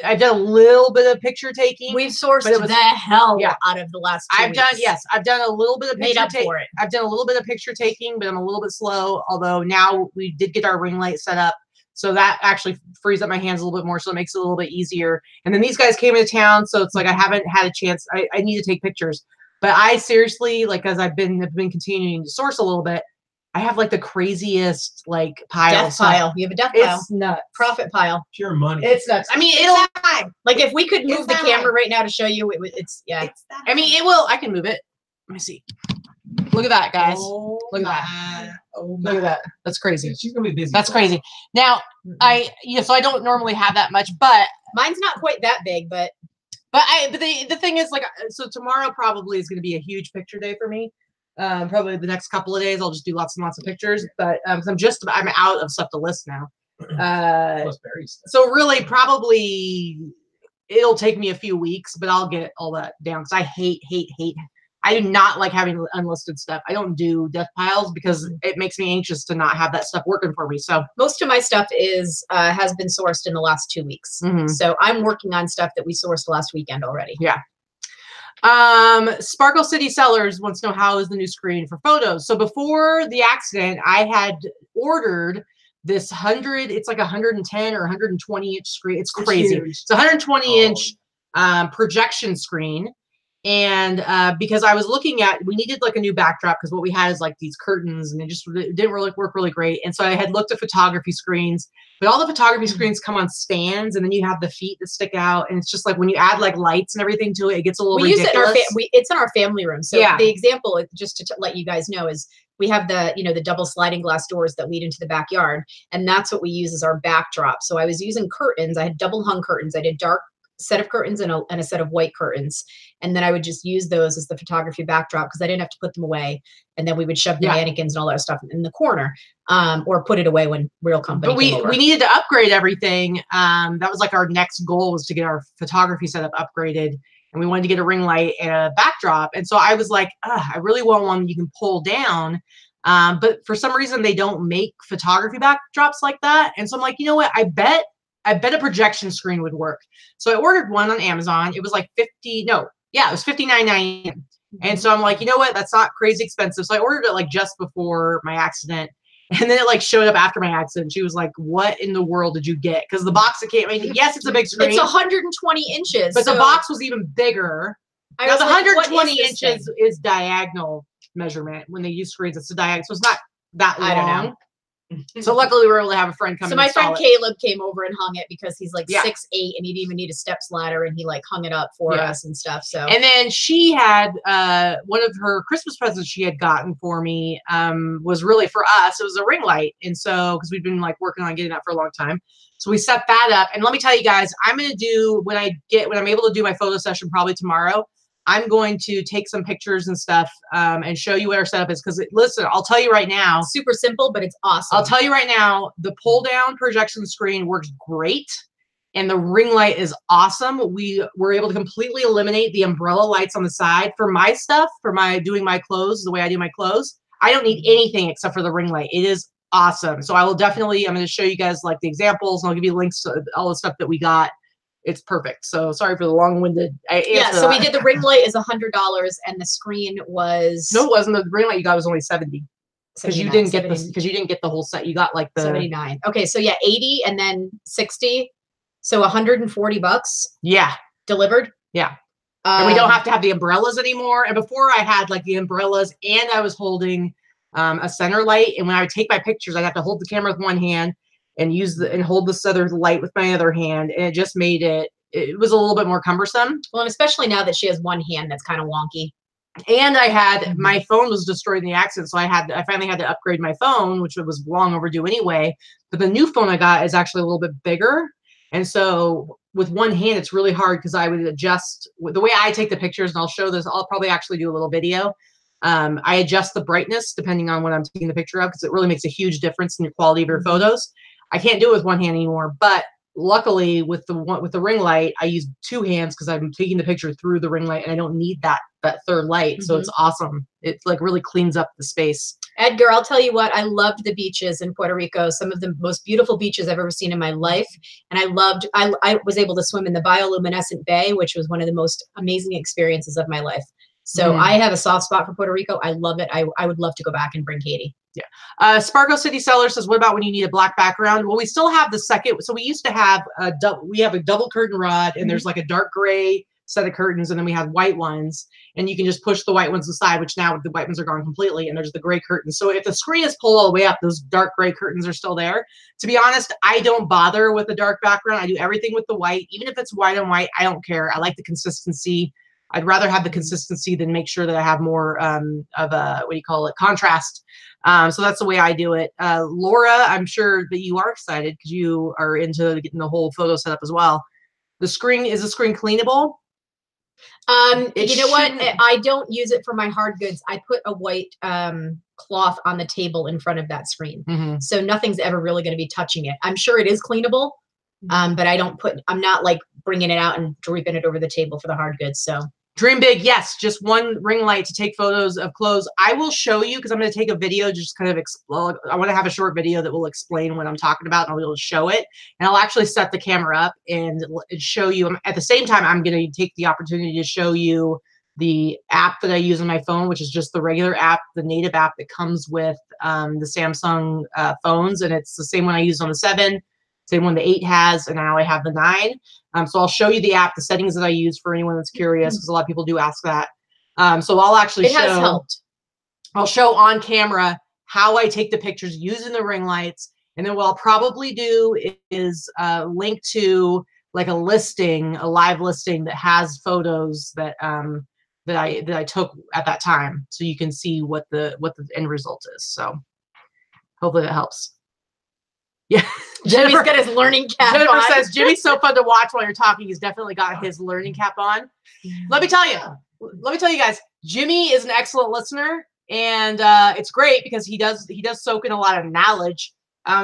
Speaker 1: I've done a little bit of picture taking.
Speaker 2: We've sourced
Speaker 1: but it was-
Speaker 2: the hell
Speaker 1: yeah.
Speaker 2: out of the last 2
Speaker 1: I've
Speaker 2: weeks.
Speaker 1: I've done a little bit of
Speaker 2: Made
Speaker 1: picture
Speaker 2: up
Speaker 1: taking.
Speaker 2: for it.
Speaker 1: I've done a little bit of picture taking, but I'm a little bit slow. Although now we did get our ring light set up, so that actually frees up my hands a little bit more, so it makes it a little bit easier. And then these guys came into town, so it's like I haven't had a chance. I need to take pictures, but I seriously, like, as I've been continuing to source a little bit, I have like the craziest like pile.
Speaker 2: Death pile. You have a death pile.
Speaker 1: It's nuts.
Speaker 2: Profit pile.
Speaker 3: Pure money.
Speaker 1: It's nuts. I mean,
Speaker 4: It's
Speaker 1: it'll.
Speaker 4: that high.
Speaker 2: Like if we could move
Speaker 4: It's
Speaker 2: the
Speaker 4: that
Speaker 2: camera
Speaker 4: high.
Speaker 2: right now to show you, it's yeah.
Speaker 4: It's that
Speaker 1: I mean, it will. I can move it. Let me see. Look at that, guys.
Speaker 4: Oh
Speaker 1: Look at
Speaker 4: my. Oh my.
Speaker 1: Look at that. That's crazy.
Speaker 3: She's gonna be busy.
Speaker 1: That's
Speaker 3: for a while.
Speaker 1: crazy. Now, so I don't normally have that much, but
Speaker 2: Mine's not quite that big, but
Speaker 1: the thing is, like, so tomorrow probably is going to be a huge picture day for me. Probably the next couple of days I'll just do lots and lots of pictures, but because I'm out of stuff to list now.
Speaker 3: Plus berry stuff.
Speaker 1: So really probably it'll take me a few weeks, but I'll get all that down because I hate. I do not like having unlisted stuff. I don't do death piles because it makes me anxious to not have that stuff working for me. So
Speaker 2: most of my stuff has been sourced in the last 2 weeks.
Speaker 1: Mhm.
Speaker 2: So I'm working on stuff that we sourced last weekend already.
Speaker 1: Yeah. Sparkle City Sellers wants to know how is the new screen for photos. So before the accident, I had ordered this 100, it's like 110 or 120 inch screen. It's crazy.
Speaker 2: huge.
Speaker 1: It's a 120 inch projection screen. And because I was looking at, we needed like a new backdrop because what we had is like these curtains and it didn't really work really great. And so I had looked at photography screens, but all the photography screens come on stands and then you have the feet that stick out. And it's just like when you add like lights and everything to it, it gets a little
Speaker 2: We use
Speaker 1: ridiculous.
Speaker 2: it in our it's in our family room. So
Speaker 1: Yeah.
Speaker 2: the example, just to let you guys know, is we have the the double sliding glass doors that lead into the backyard, and that's what we use as our backdrop. So I was using curtains. I had double hung curtains. I did dark set of curtains and a set of white curtains, and then I would just use those as the photography backdrop because I didn't have to put them away, and then we would shove the mannequins and all that stuff in the corner, or put it away when real company
Speaker 1: But
Speaker 2: came over.
Speaker 1: we needed to upgrade everything. That was like our next goal, was to get our photography setup upgraded, and we wanted to get a ring light and a backdrop. And so I was like, I really want one that you can pull down. But for some reason they don't make photography backdrops like that. And so I'm like, you know what? I bet a projection screen would work. So I ordered one on Amazon. It was like it was $59.99. And so I'm like, you know what? That's not crazy expensive. So I ordered it like just before my accident. And then it like showed up after my accident. She was like, what in the world did you get? Because the box that came, I mean, yes, it's a big screen.
Speaker 2: It's 120 inches.
Speaker 1: But
Speaker 2: so
Speaker 1: the box was even bigger.
Speaker 2: I
Speaker 1: Now
Speaker 2: was
Speaker 1: the
Speaker 2: like, what
Speaker 1: 120
Speaker 2: is this thing?
Speaker 1: inches is diagonal measurement. When they use screens, it's a diagonal. So it's not that long.
Speaker 2: I don't know.
Speaker 1: So luckily we were able to have a friend come
Speaker 2: So
Speaker 1: and
Speaker 2: my
Speaker 1: install
Speaker 2: friend
Speaker 1: it.
Speaker 2: Caleb came over and hung it because he's like
Speaker 1: Yeah.
Speaker 2: 6'8" and he didn't even need a steps ladder, and he like hung it up for
Speaker 1: Yeah.
Speaker 2: us and stuff. So
Speaker 1: And then she had one of her Christmas presents she had gotten for me was really for us. It was a ring light. And so, because we've been like working on getting that for a long time. So we set that up. And let me tell you guys, I'm going to do, when I'm able to do my photo session probably tomorrow, I'm going to take some pictures and stuff and show you what our setup is. Because listen, I'll tell you right now,
Speaker 2: super simple, but it's awesome.
Speaker 1: I'll tell you right now, the pull down projection screen works great. And the ring light is awesome. We were able to completely eliminate the umbrella lights on the side for my stuff, for doing my clothes, the way I do my clothes. I don't need anything except for the ring light. It is awesome. So I'm going to show you guys like the examples, and I'll give you links to all the stuff that we got. It's perfect. So sorry for the long-winded answer.
Speaker 2: Yeah, so we did the ring light is $100 and the screen was
Speaker 1: No, it wasn't. The ring light you got was only 70 because you
Speaker 2: 79,
Speaker 1: didn't get
Speaker 2: 70,
Speaker 1: because you didn't get the whole set. You got like the
Speaker 2: 79. Okay, so yeah, 80 and then 60. So $140
Speaker 1: yeah.
Speaker 2: delivered.
Speaker 1: Yeah. And we don't have to have the umbrellas anymore. And before I had like the umbrellas and I was holding a center light. And when I would take my pictures, I'd have to hold the camera with one hand and hold this other light with my other hand. And it just made it was a little bit more cumbersome.
Speaker 2: Well, and especially now that she has one hand that's kind of wonky.
Speaker 1: And I had, my phone was destroyed in the accident. So I finally had to upgrade my phone, which was long overdue anyway. But the new phone I got is actually a little bit bigger. And so with one hand, it's really hard because I would adjust the way I take the pictures, and I'll show this. I'll probably actually do a little video. I adjust the brightness depending on what I'm taking the picture of because it really makes a huge difference in your quality of your photos. I can't do it with one hand anymore, but luckily with the ring light, I use two hands because I'm taking the picture through the ring light and I don't need that third light. So it's awesome. It like really cleans up the space.
Speaker 2: Edgar, I'll tell you what, I loved the beaches in Puerto Rico, some of the most beautiful beaches I've ever seen in my life. And I was able to swim in the bioluminescent bay, which was one of the most amazing experiences of my life. So I have a soft spot for Puerto Rico. I love it. I would love to go back and bring Katie.
Speaker 1: Yeah. Spargo City Seller says, what about when you need a black background? Well, we still have the second. So we used to have we have a double curtain rod and there's like a dark gray set of curtains and then we have white ones and you can just push the white ones aside, which now the white ones are gone completely and there's the gray curtains. So if the screen is pulled all the way up, those dark gray curtains are still there. To be honest, I don't bother with the dark background. I do everything with the white. Even if it's white on white, I don't care. I like the consistency. I'd rather have the consistency than make sure that I have more of a, what do you call it, contrast. So that's the way I do it. Laura, I'm sure that you are excited because you are into getting the whole photo set up as well. Is the screen cleanable?
Speaker 2: You know what? I don't use it for my hard goods. I put a white cloth on the table in front of that screen. So nothing's ever really going to be touching it. I'm sure it is cleanable, but I'm not like bringing it out and draping it over the table for the hard goods. So
Speaker 1: dream big. Yes. Just one ring light to take photos of clothes. I will show you because I'm going to take a video, just kind of explode. I want to have a short video that will explain what I'm talking about and I'll be able to show it. And I'll actually set the camera up and show you. At the same time, I'm going to take the opportunity to show you the app that I use on my phone, which is just the regular app, the native app that comes with the Samsung phones. And it's the same one I used on the 7. Same one the 8 has, and now I have the 9. So I'll show you the app, the settings that I use for anyone that's curious, because a lot of people do ask that. So I'll actually
Speaker 2: It has helped.
Speaker 1: I'll show on camera how I take the pictures using the ring lights, and then what I'll probably do is link to like a listing, a live listing that has photos that that I took at that time, so you can see what the end result is. So hopefully that helps. Yeah.
Speaker 2: Jimmy's got his learning cap
Speaker 1: Jennifer
Speaker 2: on.
Speaker 1: says, Jimmy's so fun to watch while you're talking. He's definitely got his learning cap on. Let me tell you guys, Jimmy is an excellent listener, and it's great because he does soak in a lot of knowledge.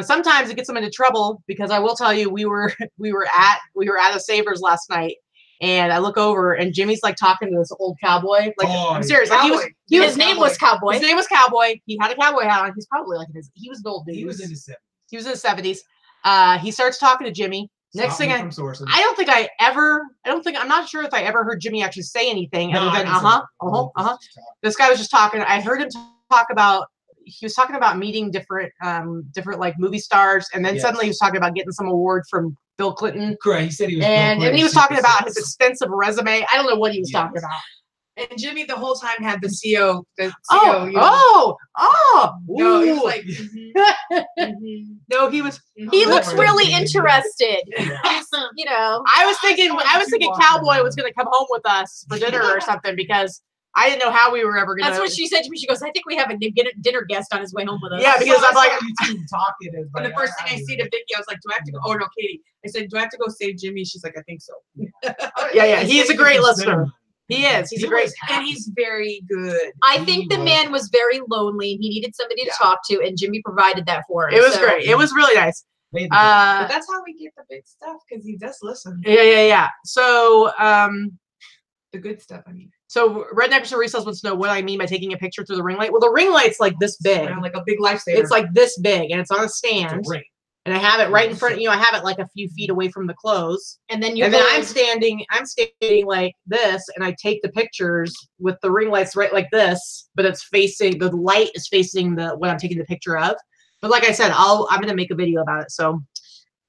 Speaker 1: Sometimes it gets him into trouble because I will tell you, we were at a Savers last night, and I look over and Jimmy's like talking to this old cowboy. Like, I'm serious. Like,
Speaker 2: his name was Cowboy.
Speaker 1: His name was Cowboy. He had a cowboy hat on. He's probably like he was an old dude.
Speaker 3: He was in his 70s.
Speaker 1: He was in his 70s. He starts talking to Jimmy. Next thing I'm not sure if I ever heard Jimmy actually say anything other than This guy was just talking. I heard him talk about, he was talking about meeting different like movie stars, and then suddenly he was talking about getting some award from Bill Clinton.
Speaker 3: Correct. He said he was,
Speaker 1: and he was talking about his extensive resume. I don't know what he was talking about.
Speaker 4: And Jimmy the whole time had the CO.
Speaker 1: No,
Speaker 4: he was like,
Speaker 1: no, he was.
Speaker 2: He looks really interested. You know,
Speaker 1: I was thinking Cowboy was going to come home with us for dinner or something because I didn't know how we were ever going to.
Speaker 2: That's what she said to me. She goes, I think we have a dinner guest on his way home with us.
Speaker 1: Yeah, because I'm like,
Speaker 4: and the first thing I see to Vicky, I was like, do I have to go? Oh, no, Katie. I said, do I have to go save Jimmy? She's like, I think so.
Speaker 1: Yeah. He's a great listener. He is. He's a great,
Speaker 4: and he's very good.
Speaker 2: I think the man was very lonely and he needed somebody to talk to, and Jimmy provided that for him.
Speaker 1: It was great. It was really nice.
Speaker 4: But that's how we get the big stuff, because he does listen.
Speaker 1: Yeah. So,
Speaker 4: the good stuff, I mean.
Speaker 1: So Redneck Resells wants to know what I mean by taking a picture through the ring light. Well, the ring light's like this big.
Speaker 4: Like a big lifesaver.
Speaker 1: It's like this big, and it's on a stand. And I have it right in front of you. I have it like a few feet away from the clothes.
Speaker 2: And then
Speaker 1: I'm standing like this, and I take the pictures with the ring lights right like this, but it's facing, the light is facing what I'm taking the picture of. But like I said, I'm gonna make a video about it. So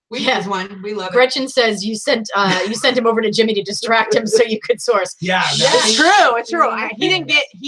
Speaker 4: we use one. We love it.
Speaker 2: Gretchen says you sent him over to Jimmy to distract him so you could source.
Speaker 3: Yeah,
Speaker 1: it's true. It's true. He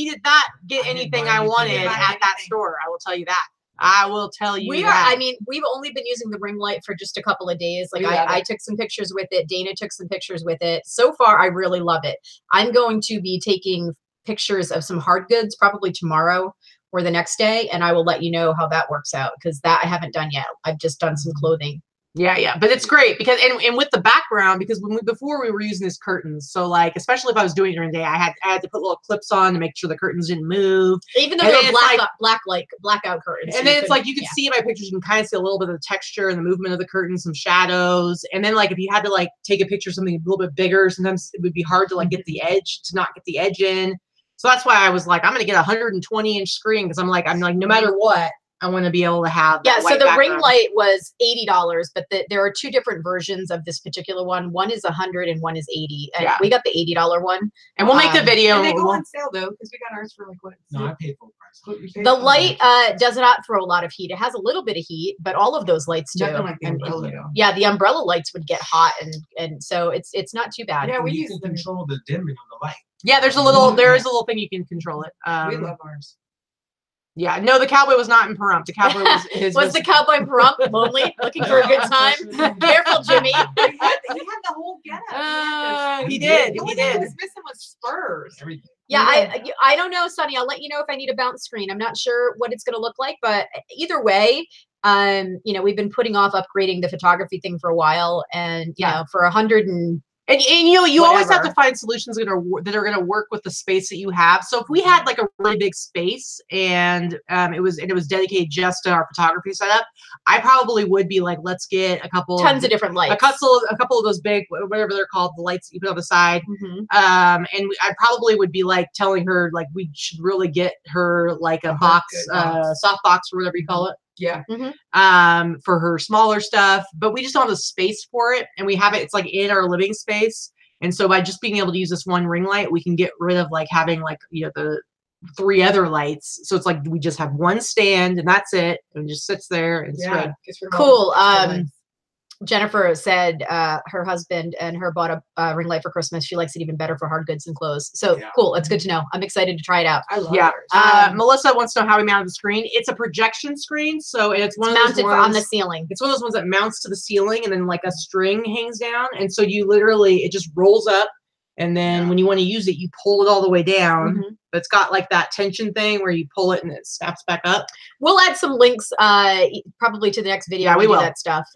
Speaker 1: did not get anything I wanted at that store. I will tell you that. I will tell you
Speaker 2: I mean, we've only been using the ring light for just a couple of days. Like I took some pictures with it. Dana took some pictures with it. So far, I really love it. I'm going to be taking pictures of some hard goods probably tomorrow or the next day, and I will let you know how that works out, because that I haven't done yet. I've just done some clothing.
Speaker 1: Yeah, but it's great because and with the background, because before we were using these curtains, so like especially if I was doing it during the day, I had to put little clips on to make sure the curtains didn't move.
Speaker 2: Even though
Speaker 1: And
Speaker 2: they're
Speaker 1: then it's
Speaker 2: blackout curtains.
Speaker 1: And then it's like you can see in my pictures, you can kind of see a little bit of the texture and the movement of the curtains, some shadows. And then like if you had to like take a picture of something a little bit bigger, sometimes it would be hard to like get the edge to not get the edge in. So that's why I was like, I'm gonna get a 120-inch screen because I'm like no matter what, I want to be able to have that
Speaker 2: so the ring
Speaker 1: background.
Speaker 2: light was $80, but there are two different versions of this particular one. One is 100 and one is 80. And we got the $80 one.
Speaker 1: And we'll make the video.
Speaker 4: And they go on sale though, because we got ours for like what?
Speaker 3: No, I paid full price.
Speaker 2: The light does not throw a lot of heat. It has a little bit of heat, but all of those lights do.
Speaker 4: Nothing like the umbrella.
Speaker 2: Yeah, the umbrella lights would get hot, and so it's not too bad.
Speaker 4: Yeah, we
Speaker 3: You
Speaker 4: use
Speaker 3: can
Speaker 4: them.
Speaker 3: control the dimming of the light.
Speaker 1: Yeah, there is a little thing you can control it.
Speaker 4: We love ours.
Speaker 1: Yeah, no, the cowboy was not in Pahrump. The cowboy
Speaker 2: was the cowboy in Pahrump lonely, looking for a good time? Careful, Jimmy.
Speaker 4: He had the whole getup.
Speaker 1: He did.
Speaker 4: The only thing I was missing was spurs.
Speaker 3: Everything.
Speaker 2: Yeah, I don't know, Sonny. I'll let you know if I need a bounce screen. I'm not sure what it's going to look like, but either way, we've been putting off upgrading the photography thing for a while, and for 100
Speaker 1: and you always have to find solutions that are going to work with the space that you have. So if we had like a really big space and it was dedicated just to our photography setup, I probably would be like, let's get
Speaker 2: tons of different lights,
Speaker 1: a couple of those big, whatever they're called, the lights that you put on the side. And I probably would be like telling her like we should really get her like a box, soft box or whatever you call it.
Speaker 4: Yeah.
Speaker 1: For her smaller stuff, but we just don't have the space for it, and we have it. It's like in our living space, and so by just being able to use this one ring light, we can get rid of like having like the 3 other lights. So it's like we just have one stand, and that's it, and it just sits there. And it's good.
Speaker 2: Cool. Jennifer said her husband and her bought a ring light for Christmas. She likes it even better for hard goods and clothes. So cool. That's good to know. I'm excited to try it out.
Speaker 4: I love it.
Speaker 1: Melissa wants to know how we mounted the screen. It's a projection screen, so it's one of those
Speaker 2: mounted on the ceiling.
Speaker 1: It's one of those ones that mounts to the ceiling, and then like a string hangs down, and so you literally it just rolls up, and then when you want to use it, you pull it all the way down. But it's got like that tension thing where you pull it and it snaps back up.
Speaker 2: We'll add some links probably to the next video.
Speaker 1: Yeah, we will.
Speaker 2: That stuff.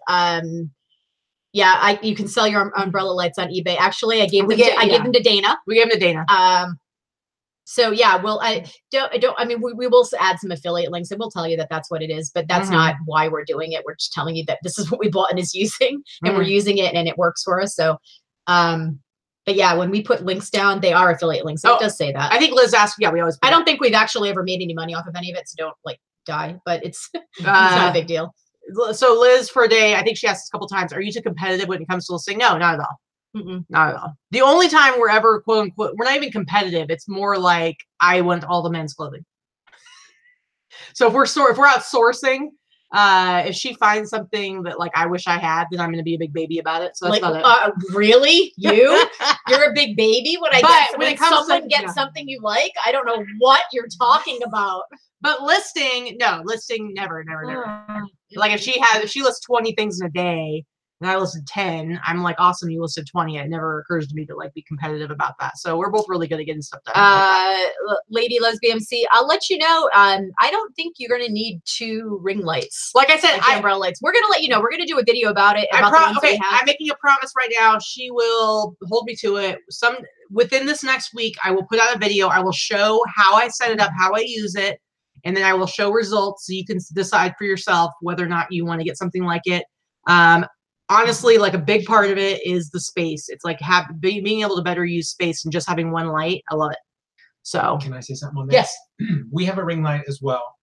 Speaker 2: You can sell your umbrella lights on eBay. Actually, I gave them to Dana.
Speaker 1: We gave them to Dana.
Speaker 2: So yeah, well, I mean, we will add some affiliate links and we'll tell you that that's what it is, but that's not why we're doing it. We're just telling you that this is what we bought and is using, and we're using it and it works for us. So, but yeah, when we put links down, they are affiliate links. So it does say that.
Speaker 1: I think Liz asked, we always.
Speaker 2: I don't think we've actually ever made any money off of any of it, so don't like die, but it's, it's not a big deal.
Speaker 1: So Liz, for a day, I think she asked us a couple times, are you too competitive when it comes to listing? No, not at all. Not at all. The only time we're ever quote unquote, we're not even competitive. It's more like I want all the men's clothing. So if we're out sourcing, if she finds something that like I wish I had, then I'm going to be a big baby about it. So that's not it.
Speaker 2: Really? You're a big baby when someone gets something you like? I don't know what you're talking about.
Speaker 1: But listing, never. Like if she lists 20 things in a day and I listed 10, I'm like, awesome, you listed 20. It never occurs to me to like be competitive about that. So we're both really good at getting stuff done.
Speaker 2: Lady Lesbian C, I'll let you know. I don't think you're going to need 2 ring lights.
Speaker 1: Like I said,
Speaker 2: umbrella lights. We're going to let you know. We're going to do a video about it.
Speaker 1: I'm making a promise right now. She will hold me to it. Within this next week, I will put out a video. I will show how I set it up, how I use it. And then I will show results so you can decide for yourself whether or not you want to get something like it. Honestly, like a big part of it is the space. It's like being able to better use space and just having one light. I love it. So
Speaker 3: can I say something on that?
Speaker 1: Yes.
Speaker 3: We have a ring light as well.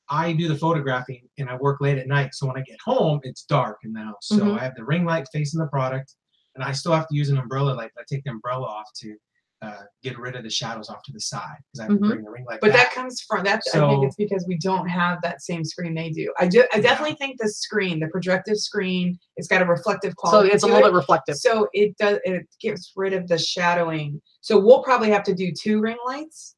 Speaker 3: I do the photographing and I work late at night. So when I get home, it's dark in the house. So I have the ring light facing the product, and I still have to use an umbrella light. I take the umbrella off to get rid of the shadows off to the side because I have to bring the ring light
Speaker 4: but
Speaker 3: back.
Speaker 4: that comes from that. I think it's because we don't have that same screen they do. I definitely think the projective screen, it's got a reflective quality.
Speaker 1: So it's a little bit reflective.
Speaker 4: So it gets rid of the shadowing. So we'll probably have to do 2 ring lights,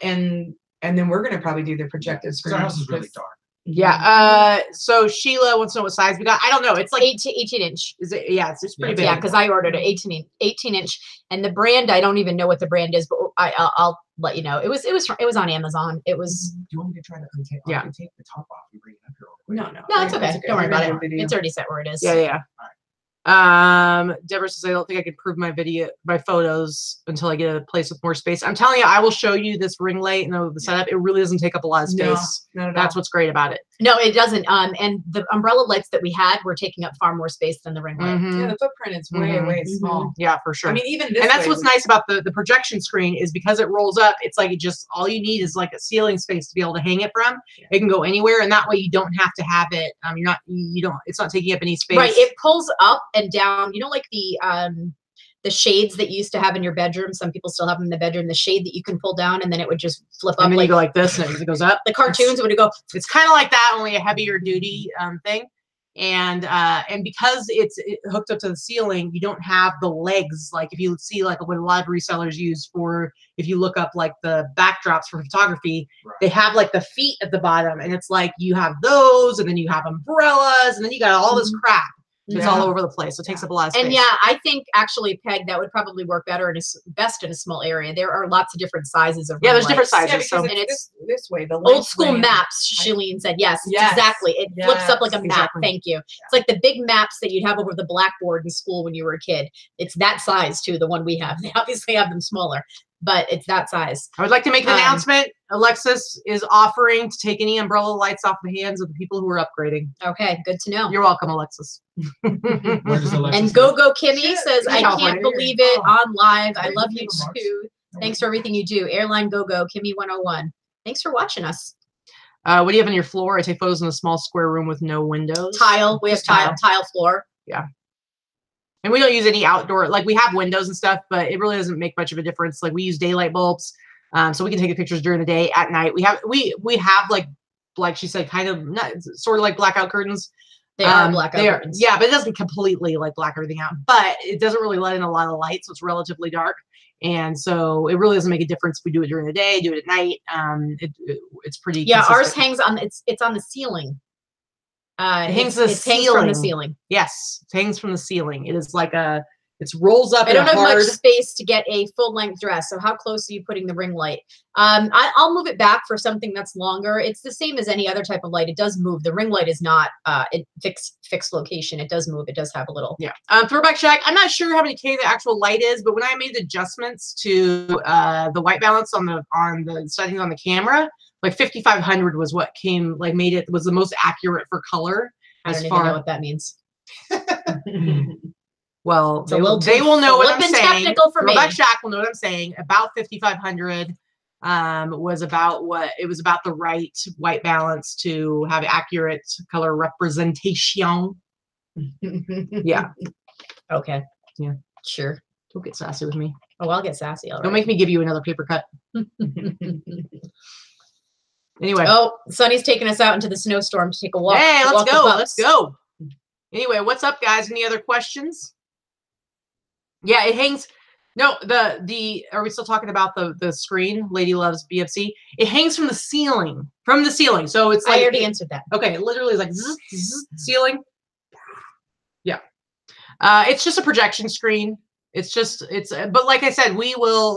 Speaker 4: and then we're gonna probably do the projective screen.
Speaker 3: Our house is really dark.
Speaker 1: Yeah. So Sheila wants to know what size we got. I don't know. It's like
Speaker 2: 18 inch.
Speaker 1: Is it? Yeah, it's pretty big.
Speaker 2: Yeah, because I ordered an 18 inch, and the brand, I don't even know what the brand is, but I'll let you know. It was on Amazon. It was.
Speaker 3: Do you want me to try to untake the top off and bring it up here?
Speaker 4: No,
Speaker 2: No, it's okay. Don't worry about it.
Speaker 4: Video.
Speaker 2: It's already set where it is.
Speaker 1: Yeah. Deborah says, I don't think I could prove my photos until I get a place with more space. I'm telling you, I will show you this ring light and the setup. It really doesn't take up a lot of space.
Speaker 4: No, not at
Speaker 1: That's
Speaker 4: all.
Speaker 1: what's great about it.
Speaker 2: No, it doesn't. And the umbrella lights that we had were taking up far more space than the ring light.
Speaker 1: Mhm.
Speaker 4: Yeah, the footprint is way small.
Speaker 1: Yeah, for sure.
Speaker 4: I mean, even this.
Speaker 1: And that's
Speaker 4: way
Speaker 1: what's nice about the projection screen is because it rolls up, it's like all you need is like a ceiling space to be able to hang it from.
Speaker 4: Yeah.
Speaker 1: It can go anywhere, and that way you don't have to have it. It's not taking up any space.
Speaker 2: Right. It pulls up and down. You know, like the shades that you used to have in your bedroom. Some people still have them in the bedroom. The shade that you can pull down, and then it would just flip up.
Speaker 1: And then
Speaker 2: like
Speaker 1: you go like this, and it goes up.
Speaker 2: the cartoons would go.
Speaker 1: It's kind of like that, only a heavier duty thing. And because it's hooked up to the ceiling, you don't have the legs. Like if you see like what a lot of resellers use for, if you look up like the backdrops for photography, they have like the feet at the bottom, and it's like you have those, and then you have umbrellas, and then you got all this crap. It's all over the place. So it takes up a lot of space.
Speaker 2: And yeah, I think actually, Peg, that would probably work better and best in a small area. There are lots of different sizes of
Speaker 1: there's
Speaker 2: ring
Speaker 1: different
Speaker 2: lights.
Speaker 1: sizes.
Speaker 4: Yeah,
Speaker 1: So
Speaker 4: because it's this way. The
Speaker 2: Old school maps, Shalene said. Yes, exactly. It flips up like a map.
Speaker 1: Exactly.
Speaker 2: Thank you. It's like the big maps that you'd have over the blackboard in school when you were a kid. It's that size too, the one we have. They obviously have them smaller, but it's that size.
Speaker 1: I would like to make an announcement. Alexis is offering to take any umbrella lights off the hands of the people who are upgrading.
Speaker 2: Okay, good to know.
Speaker 1: You're welcome, Alexis.
Speaker 3: Where does Alexis
Speaker 2: And
Speaker 3: live?
Speaker 2: Go Kimmy says, I
Speaker 1: California.
Speaker 2: can't believe it on live. I
Speaker 3: Hey,
Speaker 2: love
Speaker 3: you
Speaker 2: you
Speaker 3: know Mars.
Speaker 2: too. Thanks for everything you do. Airline Go Kimmy 101. Thanks for watching us.
Speaker 1: What do you have on your floor? I take photos in a small square room with no windows.
Speaker 2: Tile. We have
Speaker 1: Just tile.
Speaker 2: tile floor.
Speaker 1: And we don't use any outdoor, like we have windows and stuff, but it really doesn't make much of a difference. Like we use daylight bulbs. So we can take the pictures during the day, at night. We have like she said, kind of sort of like blackout curtains.
Speaker 2: They are blackout curtains.
Speaker 1: Yeah, but it doesn't completely like black everything out. But it doesn't really let in a lot of light, so it's relatively dark. And so it really doesn't make a difference if we do it during the day, do it at night. It's pretty.
Speaker 2: Yeah,
Speaker 1: consistent.
Speaker 2: ours hangs on. It's on the ceiling.
Speaker 1: It hangs
Speaker 2: It hangs from the ceiling.
Speaker 1: Yes, it hangs from the ceiling. It is like it rolls up.
Speaker 2: I don't have
Speaker 1: hard...
Speaker 2: much space to get a full length dress. So how close are you putting the ring light? I'll move it back for something that's longer. It's the same as any other type of light. It does move. The ring light is not fixed location. It does move. It does have a little.
Speaker 1: Yeah. Throwback Shack. I'm not sure how many K the actual light is, but when I made adjustments to the white balance on the settings on the camera, like 5500 was what made it was the most accurate for color.
Speaker 2: I don't even know what that means.
Speaker 1: Well,
Speaker 2: It's a little
Speaker 1: they will know what I'm
Speaker 2: flippin'
Speaker 1: saying.
Speaker 2: technical for me.
Speaker 1: Throwback Shack will know what I'm saying. About 5500 was about the right white balance to have accurate color representation. Yeah.
Speaker 2: Okay.
Speaker 1: Yeah.
Speaker 2: Sure.
Speaker 1: Don't get sassy with me.
Speaker 2: Oh, I'll get sassy. All
Speaker 1: Don't
Speaker 2: right.
Speaker 1: make me give you another paper cut. Anyway.
Speaker 2: Oh, Sonny's taking us out into the snowstorm to take a walk.
Speaker 1: Hey,
Speaker 2: walk
Speaker 1: let's
Speaker 2: the
Speaker 1: go.
Speaker 2: pups.
Speaker 1: Let's go. Anyway, what's up, guys? Any other questions? Yeah, it hangs. No, are we still talking about the screen? Lady loves BFC. It hangs from the ceiling. So it's like
Speaker 2: I already answered that.
Speaker 1: Okay, it literally is like zzz, zzz, ceiling. Yeah. It's just a projection screen. But like I said, we will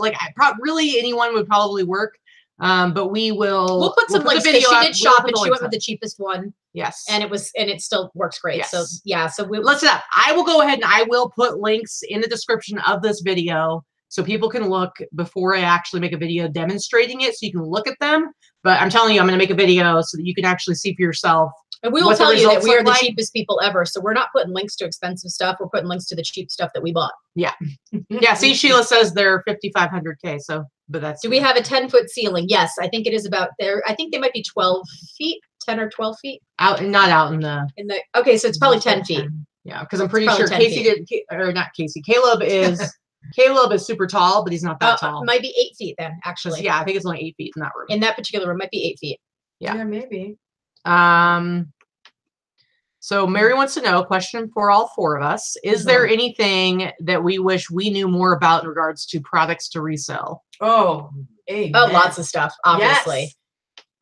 Speaker 1: really anyone would probably work. But we'll
Speaker 2: put some links.
Speaker 1: the video
Speaker 2: She
Speaker 1: up.
Speaker 2: did
Speaker 1: We'll
Speaker 2: shop
Speaker 1: put
Speaker 2: and
Speaker 1: the
Speaker 2: she
Speaker 1: links
Speaker 2: went with
Speaker 1: up.
Speaker 2: the cheapest one.
Speaker 1: Yes.
Speaker 2: And it still works great.
Speaker 1: Yes.
Speaker 2: So yeah. So
Speaker 1: Listen up. I will go ahead and I will put links in the description of this video so people can look before I actually make a video demonstrating it, so you can look at them. But I'm telling you, I'm going to make a video so that you can actually see for yourself.
Speaker 2: And we will
Speaker 1: what the
Speaker 2: tell you that
Speaker 1: results
Speaker 2: we are
Speaker 1: look
Speaker 2: the
Speaker 1: like.
Speaker 2: cheapest people ever. So we're not putting links to expensive stuff. We're putting links to the cheap stuff that we bought.
Speaker 1: Yeah. Yeah. See, Sheila says they're 5,500K. So, but that's.
Speaker 2: Do we have a 10-foot ceiling? Yes, I think it is about there. I think they might be 12 feet, 10 or 12 feet
Speaker 1: not out in the.
Speaker 2: Okay, so it's probably 10 feet.
Speaker 1: Yeah, because I'm pretty
Speaker 2: Probably
Speaker 1: sure
Speaker 2: 10
Speaker 1: Casey or not Casey. Caleb is super tall, but he's not that tall.
Speaker 2: Might be 8 feet then, actually.
Speaker 1: Yeah, I think it's only 8 feet in that room.
Speaker 2: In that particular room, might be 8 feet.
Speaker 1: Yeah.
Speaker 4: Maybe.
Speaker 1: So Mary wants to know, question for all four of us, is there anything that we wish we knew more about in regards to products to resell?
Speaker 4: Oh, amen.
Speaker 2: Oh, lots of stuff, obviously.
Speaker 4: Yes.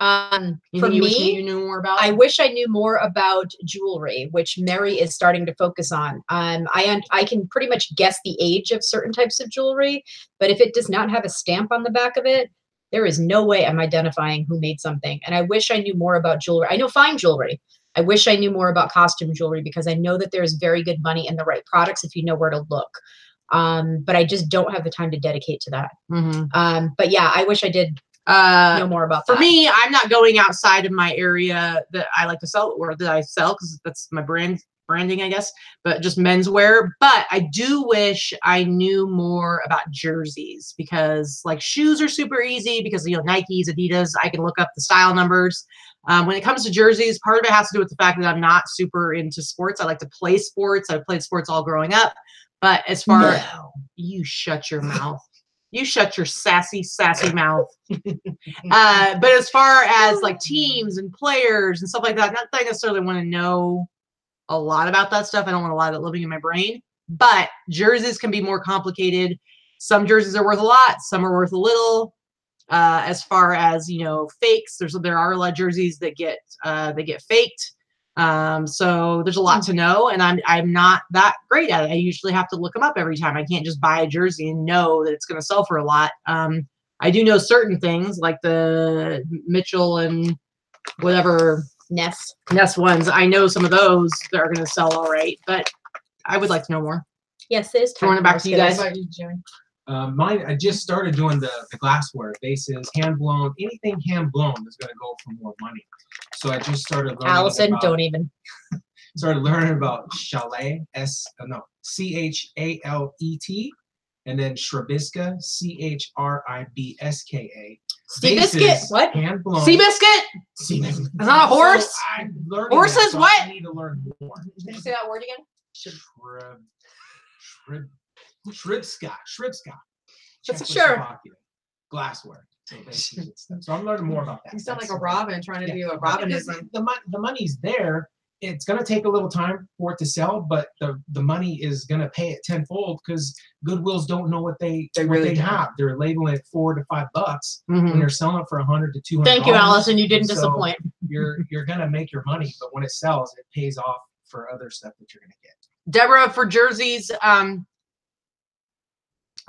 Speaker 2: For
Speaker 1: Anything you wish
Speaker 2: me,
Speaker 1: you knew more about?
Speaker 2: I wish I knew more about jewelry, which Mary is starting to focus on. I can pretty much guess the age of certain types of jewelry, but if it does not have a stamp on the back of it, there is no way I'm identifying who made something. And I wish I knew more about jewelry. I know fine jewelry. I wish I knew more about costume jewelry because I know that there's very good money in the right products if you know where to look. But I just don't have the time to dedicate to that. But yeah, I wish I did know more about that.
Speaker 1: For me, I'm not going outside of my area that I like to sell or that I sell because that's my branding, I guess, but just menswear. But I do wish I knew more about jerseys because like shoes are super easy because, you know, Nikes, Adidas, I can look up the style numbers. When it comes to jerseys, part of it has to do with the fact that I'm not super into sports. I like to play sports. I've played sports all growing up. But as far you shut your mouth. You shut your sassy mouth. But as far as like teams and players and stuff like that, not that I necessarily want to know a lot about that stuff. I don't want a lot of it living in my brain. But jerseys can be more complicated. Some jerseys are worth a lot. Some are worth a little. As far as, you know, fakes, there are a lot of jerseys that get faked. So there's a lot to know, and I'm not that great at it. I usually have to look them up every time. I can't just buy a jersey and know that it's going to sell for a lot. I do know certain things like the Mitchell and whatever
Speaker 2: Ness
Speaker 1: ones. I know some of those that are going to sell all right, but I would like to know more.
Speaker 2: Yes, it is time.
Speaker 1: Throwing it back to you guys.
Speaker 4: What about you, Jerry?
Speaker 3: Mine, I just started doing the glassware, bases, hand blown. Anything hand blown is going to go for more money. So I just started learning.
Speaker 2: Allison, don't even.
Speaker 3: Started learning about chalet, CHALET, and then Shribisca, CHRIBSKA.
Speaker 2: Seabiscuit, what?
Speaker 3: Hand blown.
Speaker 1: Seabiscuit?
Speaker 3: Seabiscuit.
Speaker 1: Is that a horse?
Speaker 3: So I'm learning
Speaker 1: Horses,
Speaker 3: that, so
Speaker 1: what?
Speaker 3: I need to learn more.
Speaker 2: Did you say that word again?
Speaker 3: Shribska.
Speaker 2: That's sure.
Speaker 3: Czechoslovakia. Glassware. So basically it's stuff. So I'm learning more about that.
Speaker 4: You sound like
Speaker 3: That's
Speaker 4: a Robin trying to do a Robinism.
Speaker 3: The money's there. It's going to take a little time for it to sell, but the money is going to pay it tenfold because Goodwills don't know what they
Speaker 4: really don't.
Speaker 3: have. They're labeling it $4 to $5 when they're selling it for $100 to $200.
Speaker 2: Thank you, Allison. You didn't disappoint.
Speaker 3: You're going to make your money, but when it sells, it pays off for other stuff that you're going to get.
Speaker 1: Deborah, for jerseys,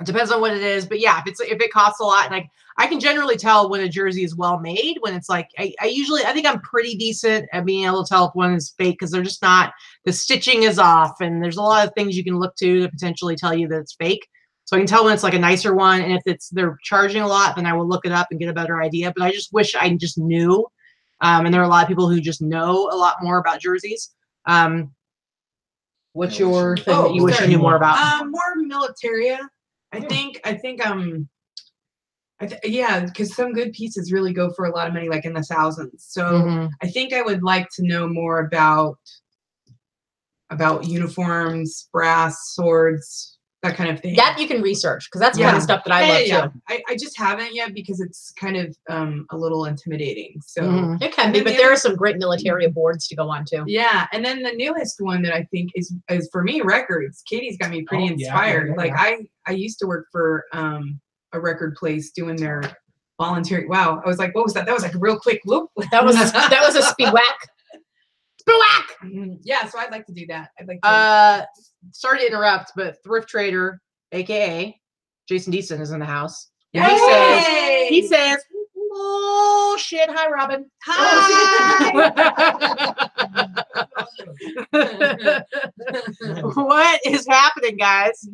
Speaker 1: it depends on what it is, but yeah, if it costs a lot, like I can generally tell when a jersey is well made. When it's like I think I'm pretty decent at being able to tell if one is fake because they're just not, the stitching is off, and there's a lot of things you can look to potentially tell you that it's fake. So I can tell when it's like a nicer one, and if they're charging a lot, then I will look it up and get a better idea. But I just wish I just knew, and there are a lot of people who just know a lot more about jerseys. What's your thing that you wish you knew more about?
Speaker 4: More militaria. I think yeah, because some good pieces really go for a lot of money, like in the thousands. So I think I would like to know more about uniforms, brass, swords, that kind of thing.
Speaker 2: That you can research because that's the kind of stuff that I love too.
Speaker 4: I just haven't yet because it's kind of a little intimidating. So
Speaker 2: it can be, but there are some great military boards to go on too.
Speaker 4: Yeah, and then the newest one that I think is for me, records. Katie's got me pretty inspired.
Speaker 3: Yeah.
Speaker 4: Like I used to work for a record place doing their voluntary. Wow, I was like, what was that? That was like a real quick loop.
Speaker 2: That was a speed whack.
Speaker 4: Yeah, so I'd like to do that. I'd like to.
Speaker 1: Sorry to interrupt, but Thrift Trader, aka Jason Deason, is in the house.
Speaker 4: Yay!
Speaker 1: He says, "Oh shit! Hi, Robin.
Speaker 4: Hi.
Speaker 1: What is happening, guys?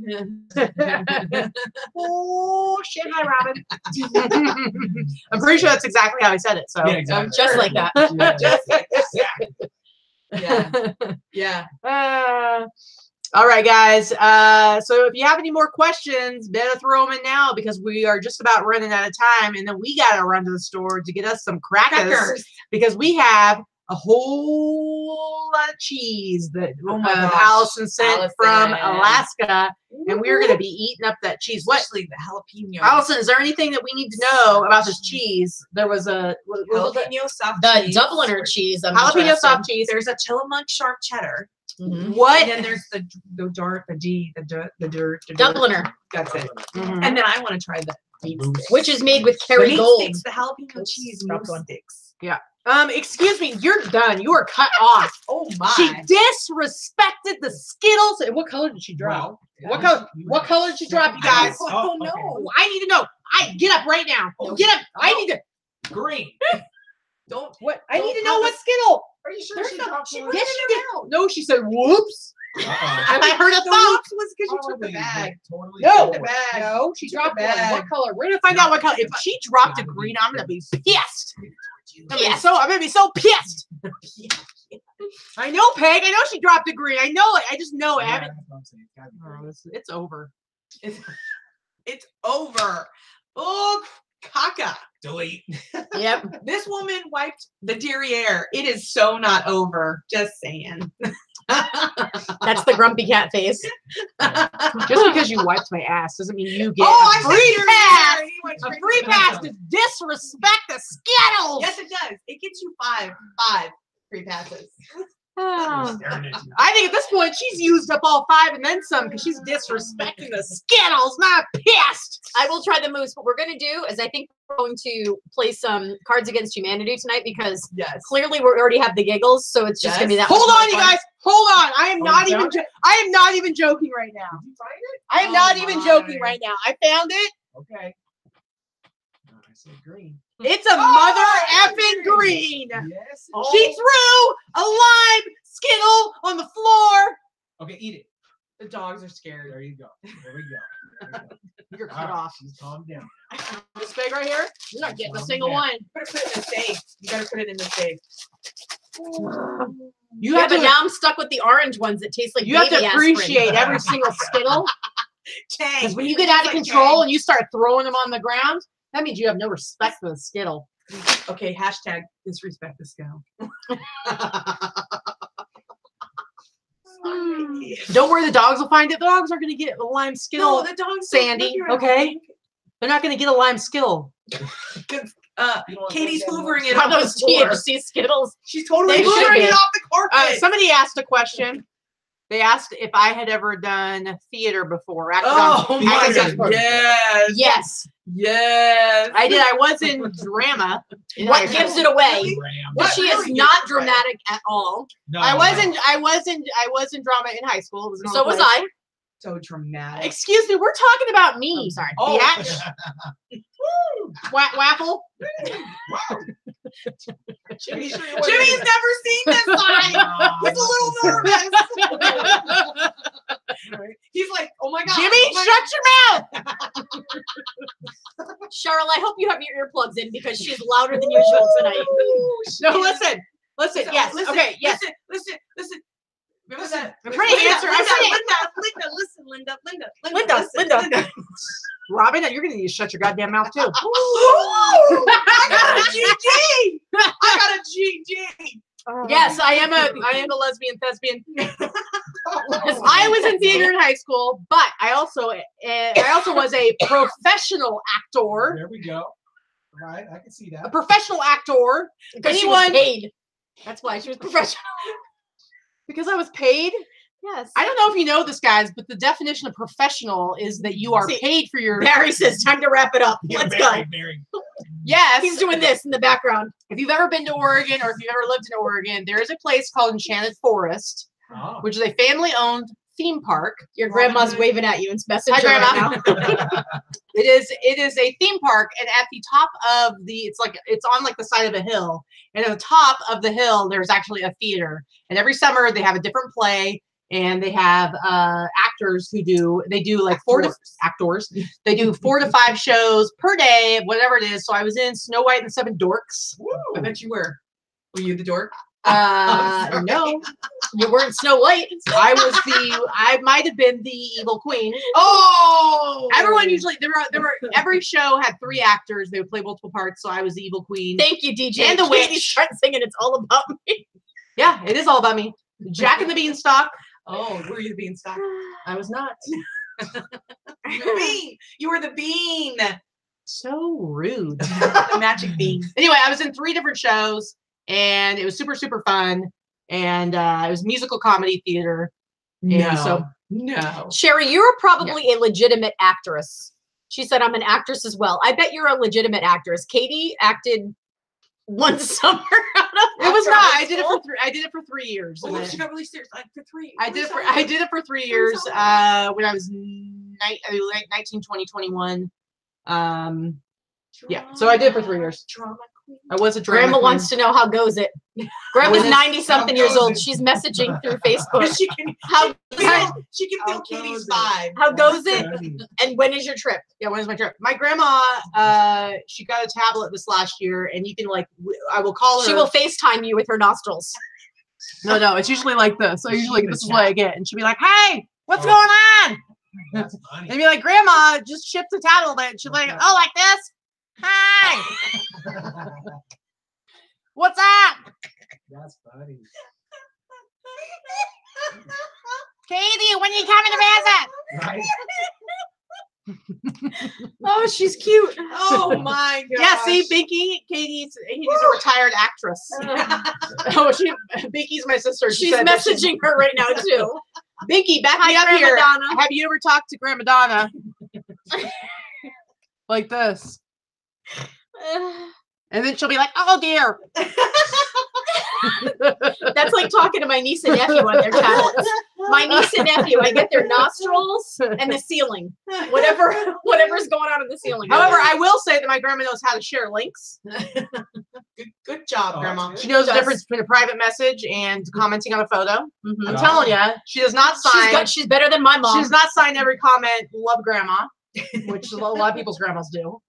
Speaker 1: Oh shit! Hi, Robin. I'm pretty sure that's exactly how he said it. So
Speaker 3: Yeah, exactly.
Speaker 2: Just like that.
Speaker 4: Just like that. Yeah.
Speaker 1: All right, guys. So if you have any more questions, better throw them in now because we are just about running out of time, and then we gotta run to the store to get us some crackers because we have a whole lot of cheese that Allison sent from Alaska, and we're gonna be eating up that cheese.
Speaker 4: Especially the jalapeno.
Speaker 1: Allison, is there anything that we need to know about this cheese? There was a
Speaker 4: jalapeno soft
Speaker 2: The
Speaker 4: cheese.
Speaker 2: Dubliner cheese.
Speaker 1: jalapeno soft cheese.
Speaker 4: There's a Tillamook sharp cheddar.
Speaker 1: What?
Speaker 4: And then there's the
Speaker 2: Dubliner.
Speaker 4: That's it.
Speaker 1: Mhm.
Speaker 4: And then I want to try the meat sticks.
Speaker 2: Which is made with
Speaker 4: The
Speaker 2: Kerry
Speaker 4: meat
Speaker 2: Gold.
Speaker 4: sticks, the jalapeno cheese meat sticks.
Speaker 1: Excuse me, you're done. You are cut off.
Speaker 4: Oh my!
Speaker 1: She disrespected the Skittles. And what color did she drop?
Speaker 3: Well,
Speaker 1: What color did she drop, you guys?
Speaker 4: Oh, no!
Speaker 3: okay.
Speaker 1: I need to know. Get up right now. Get up. I need to.
Speaker 3: Green.
Speaker 4: Don't.
Speaker 1: What? I need
Speaker 4: Don't
Speaker 1: to know what
Speaker 4: pop
Speaker 1: Skittle.
Speaker 3: Are you sure
Speaker 4: There's
Speaker 3: she
Speaker 4: no-
Speaker 3: dropped
Speaker 4: she
Speaker 3: one?
Speaker 1: Yes, she did. No, she said whoops.
Speaker 3: Uh-oh.
Speaker 1: And I heard a
Speaker 4: The
Speaker 1: thump.
Speaker 4: whoops was because you took the
Speaker 3: Probably
Speaker 4: bag.
Speaker 3: totally
Speaker 1: No,
Speaker 3: forward.
Speaker 4: The bag.
Speaker 1: no, she
Speaker 4: Took
Speaker 1: dropped
Speaker 4: the
Speaker 1: one.
Speaker 4: bag.
Speaker 1: What color? We're gonna find out what color. If she dropped a
Speaker 3: Gotta be
Speaker 1: green, I'm gonna be
Speaker 3: pink.
Speaker 1: pissed. I'm gonna be
Speaker 2: Pissed.
Speaker 1: so pissed. I know, Peg. I know she dropped a green. I know it. I just know it. I
Speaker 3: Yeah,
Speaker 1: haven't.
Speaker 3: that's what I'm saying. It's gotta be
Speaker 1: Oh,
Speaker 3: green.
Speaker 1: it's over.
Speaker 4: It's over. Oh, caca.
Speaker 3: Delete.
Speaker 2: Yep.
Speaker 4: This woman wiped the derriere. It is so not over. Just saying.
Speaker 2: That's the grumpy cat face.
Speaker 1: Just because you wiped my ass doesn't mean you get
Speaker 4: Oh,
Speaker 1: a
Speaker 4: I
Speaker 1: free
Speaker 4: said
Speaker 1: pass.
Speaker 4: derriere. He went
Speaker 1: A
Speaker 4: straight
Speaker 1: free
Speaker 4: to the
Speaker 1: pass
Speaker 4: bottom.
Speaker 1: to disrespect the Skittles.
Speaker 4: Yes, it does. It gets you five free passes.
Speaker 1: Oh.
Speaker 3: Staring at you.
Speaker 1: I think at this point she's used up all 5 and then some because she's disrespecting the Skittles. Not pissed.
Speaker 2: I will try the moose. What we're gonna do is I think we're going to play some Cards Against Humanity tonight because
Speaker 4: Yes.
Speaker 2: clearly we already have the giggles, so it's just gonna be that.
Speaker 1: Hold
Speaker 2: much
Speaker 1: on,
Speaker 2: more
Speaker 1: you
Speaker 2: fun.
Speaker 1: guys. Hold on. I am
Speaker 3: Oh,
Speaker 1: not
Speaker 3: you
Speaker 1: even.
Speaker 3: found
Speaker 1: I am not even joking right now.
Speaker 3: Did you find it?
Speaker 1: I am
Speaker 4: Oh
Speaker 1: not even joking
Speaker 3: my.
Speaker 1: right now. I found it.
Speaker 3: Okay. Oh, I said green.
Speaker 1: It's a
Speaker 4: Oh,
Speaker 1: mother
Speaker 4: it's
Speaker 1: effing green.
Speaker 3: Yes.
Speaker 1: She threw a lime Skittle on the floor.
Speaker 3: Okay, eat it.
Speaker 4: The dogs are scared.
Speaker 3: There you go. There we go. There we go.
Speaker 1: You're
Speaker 3: All
Speaker 1: cut
Speaker 3: right,
Speaker 1: off.
Speaker 3: she's calmed down.
Speaker 1: This bag right here. You're not getting a
Speaker 3: Calm
Speaker 1: single
Speaker 3: down.
Speaker 1: one.
Speaker 4: You better put it in the safe. You gotta put it in the safe.
Speaker 1: You
Speaker 2: Yeah,
Speaker 1: have
Speaker 2: but
Speaker 1: to.
Speaker 2: now I'm stuck with the orange ones that taste like
Speaker 1: You have
Speaker 2: baby
Speaker 1: to
Speaker 2: aspirin.
Speaker 1: appreciate every single Skittle.
Speaker 4: Dang.
Speaker 1: Because when you get out of control and you start throwing them on the ground, that means you have no respect for the Skittle.
Speaker 4: Okay, hashtag disrespect the Skittle.
Speaker 1: Don't worry, the dogs will find it. The dogs are going to get a lime Skittle.
Speaker 4: No, the dogs.
Speaker 1: Sandy, okay? They're not going to get a lime Skittle.
Speaker 4: Because
Speaker 3: You don't want
Speaker 4: Katie's
Speaker 3: them
Speaker 4: hoovering
Speaker 3: to
Speaker 4: it
Speaker 2: Are
Speaker 4: off the
Speaker 2: those
Speaker 4: floor.
Speaker 2: THC Skittles?
Speaker 4: She's totally
Speaker 2: They should
Speaker 4: hoovering
Speaker 2: be.
Speaker 4: it off the carpet.
Speaker 1: Somebody asked a question. They asked if I had ever done theater before. Acted
Speaker 4: Oh
Speaker 1: on,
Speaker 4: my
Speaker 1: acted
Speaker 4: God!
Speaker 1: on sports.
Speaker 4: Yes,
Speaker 2: Yes.
Speaker 4: yes.
Speaker 1: I did. I was in drama. in high
Speaker 2: What
Speaker 1: school.
Speaker 2: gives it away?
Speaker 4: Really?
Speaker 3: Ram.
Speaker 4: What
Speaker 2: She
Speaker 4: really
Speaker 2: is not
Speaker 4: gives it away?
Speaker 2: dramatic at all.
Speaker 3: No,
Speaker 1: I
Speaker 3: no.
Speaker 1: was in drama in high school. It was an
Speaker 2: So
Speaker 1: all
Speaker 2: was
Speaker 1: play.
Speaker 2: I.
Speaker 4: So dramatic.
Speaker 1: Excuse me, we're talking about me.
Speaker 2: I'm sorry.
Speaker 4: Oh.
Speaker 1: Waffle.
Speaker 3: Wow.
Speaker 4: Jimmy's
Speaker 3: Sure you
Speaker 4: never seen this side. He's a little nervous. He's like, oh my God.
Speaker 1: Jimmy,
Speaker 4: oh my
Speaker 1: shut your mouth.
Speaker 2: Cheryl, I hope you have your earplugs in because she's louder than usual tonight.
Speaker 1: No, listen. Listen, yes.
Speaker 4: Listen,
Speaker 1: Okay, yes.
Speaker 4: Listen. Remember that?
Speaker 1: I'm trying to answer. I'm trying to
Speaker 4: Listen, Linda.
Speaker 1: Linda. Robin, you're going to need to shut your goddamn mouth too.
Speaker 4: I got a GG. I got a GG.
Speaker 1: Yes, I am a lesbian thespian. I was in theater in high school, but I also was a professional actor.
Speaker 3: There we go. Right, I can see
Speaker 1: A
Speaker 3: that.
Speaker 1: professional actor.
Speaker 2: Because she was
Speaker 1: Anyone?
Speaker 2: paid. That's why she was professional.
Speaker 1: Because I was paid.
Speaker 2: Yes.
Speaker 1: I don't know if you know this, guys, but the definition of professional is that you are
Speaker 2: See,
Speaker 1: paid for your.
Speaker 2: Barry says, time to wrap it up.
Speaker 3: Yeah,
Speaker 2: Let's
Speaker 3: Barry,
Speaker 2: go.
Speaker 3: Barry.
Speaker 1: Yes.
Speaker 2: He's doing this in the background.
Speaker 1: If you've ever been to Oregon or if you've ever lived in Oregon, there is a place called Enchanted Forest,
Speaker 3: Oh.
Speaker 1: which is a family-owned theme park.
Speaker 2: Your grandma's waving at you in Messenger
Speaker 1: Hi,
Speaker 2: right
Speaker 1: Grandma.
Speaker 2: now.
Speaker 1: It is a theme park, and at the top of it's on like the side of a hill, and at the top of the hill there's actually a theater, and every summer they have a different play, and they have actors who do like actors. They do 4 to 5 shows per day, whatever it is. So I was in Snow White and the 7 Dorks.
Speaker 4: I bet you were. Were you the dork?
Speaker 2: sorry.
Speaker 1: No,
Speaker 2: You weren't Snow White.
Speaker 1: I might have been the evil queen.
Speaker 4: Oh!
Speaker 1: Everyone usually every show had 3 actors. They would play multiple parts. So I was the evil queen.
Speaker 2: Thank you, DJ.
Speaker 1: And the
Speaker 2: Katie
Speaker 1: witch.
Speaker 2: starts singing It's All About Me.
Speaker 1: Yeah, it is all about me. Jack and the Beanstalk.
Speaker 4: Oh, were you the beanstalk?
Speaker 1: I was not.
Speaker 4: You were the bean. You were the bean.
Speaker 1: So rude.
Speaker 4: The magic bean.
Speaker 1: Anyway, I was in 3 different shows, and it was super, super fun. And it was musical comedy theater. And so
Speaker 4: No.
Speaker 2: Sherry, you're probably a legitimate actress. She said, I'm an actress as well. I bet you're a legitimate actress. Katie acted one summer out of
Speaker 1: it was
Speaker 2: after
Speaker 1: not.
Speaker 2: high
Speaker 1: I did
Speaker 2: school.
Speaker 1: it for 3 years.
Speaker 4: Oh,
Speaker 1: and
Speaker 4: she
Speaker 1: then-
Speaker 4: got really serious. Like for 3.
Speaker 1: I did it for 3
Speaker 4: Please
Speaker 1: years.
Speaker 4: tell
Speaker 1: When I was 19, 20, 21. Yeah, so I did it for 3 years.
Speaker 4: Drama
Speaker 1: I was a drama
Speaker 2: Grandma
Speaker 1: queen.
Speaker 2: wants to know how goes it. Grandma's
Speaker 1: When is-
Speaker 2: 90-something
Speaker 3: how
Speaker 2: years
Speaker 3: goes
Speaker 2: old.
Speaker 3: it?
Speaker 2: She's messaging through Facebook.
Speaker 4: She can
Speaker 2: How
Speaker 4: she can feel
Speaker 3: How
Speaker 4: Katie's
Speaker 3: goes it?
Speaker 4: vibe.
Speaker 2: how goes it?
Speaker 3: Funny.
Speaker 2: And when is your trip?
Speaker 1: Yeah, when is my trip? My grandma, she got a tablet this last year, and you can like, I will call her.
Speaker 2: She will FaceTime you with her nostrils.
Speaker 1: No, it's usually like this. So
Speaker 3: Is she
Speaker 1: usually
Speaker 3: gonna
Speaker 1: this is what I
Speaker 3: chat?
Speaker 1: get, and she'll be like, "Hey, what's
Speaker 3: Oh.
Speaker 1: going on?"
Speaker 3: That's
Speaker 1: And
Speaker 3: funny.
Speaker 1: be like, "Grandma, just shipped the tablet." And she'll be like, "Oh, like this? Hey, what's up,
Speaker 3: That's funny.
Speaker 1: Katie? When you coming to visit?"
Speaker 3: Right?
Speaker 2: Oh, she's cute.
Speaker 4: Oh my god.
Speaker 1: Yeah, see, Binky, Katie's a retired actress. Oh, Binky's my sister. She
Speaker 2: She's
Speaker 1: said that
Speaker 2: messaging her right now too.
Speaker 1: Binky, back
Speaker 2: Hi,
Speaker 1: me up
Speaker 2: Grandma
Speaker 1: here.
Speaker 2: Donna.
Speaker 1: Have you ever talked to Grandma Donna like this? And then she'll be like, "Oh dear."
Speaker 2: That's like talking to my niece and nephew on their tablets. My niece and nephew, I get their nostrils and the ceiling. Whatever's going on in the ceiling.
Speaker 1: However, I will say that my grandma knows how to share links.
Speaker 4: Good job,
Speaker 3: Oh,
Speaker 4: Grandma.
Speaker 3: that's
Speaker 1: She knows the
Speaker 2: Does.
Speaker 1: difference between a private message and commenting on a photo.
Speaker 2: Mhm.
Speaker 1: I'm
Speaker 3: Yeah.
Speaker 1: telling you, she does not sign.
Speaker 2: She's better than my mom.
Speaker 1: She does not sign every comment. Love grandma, which a lot of people's grandmas do,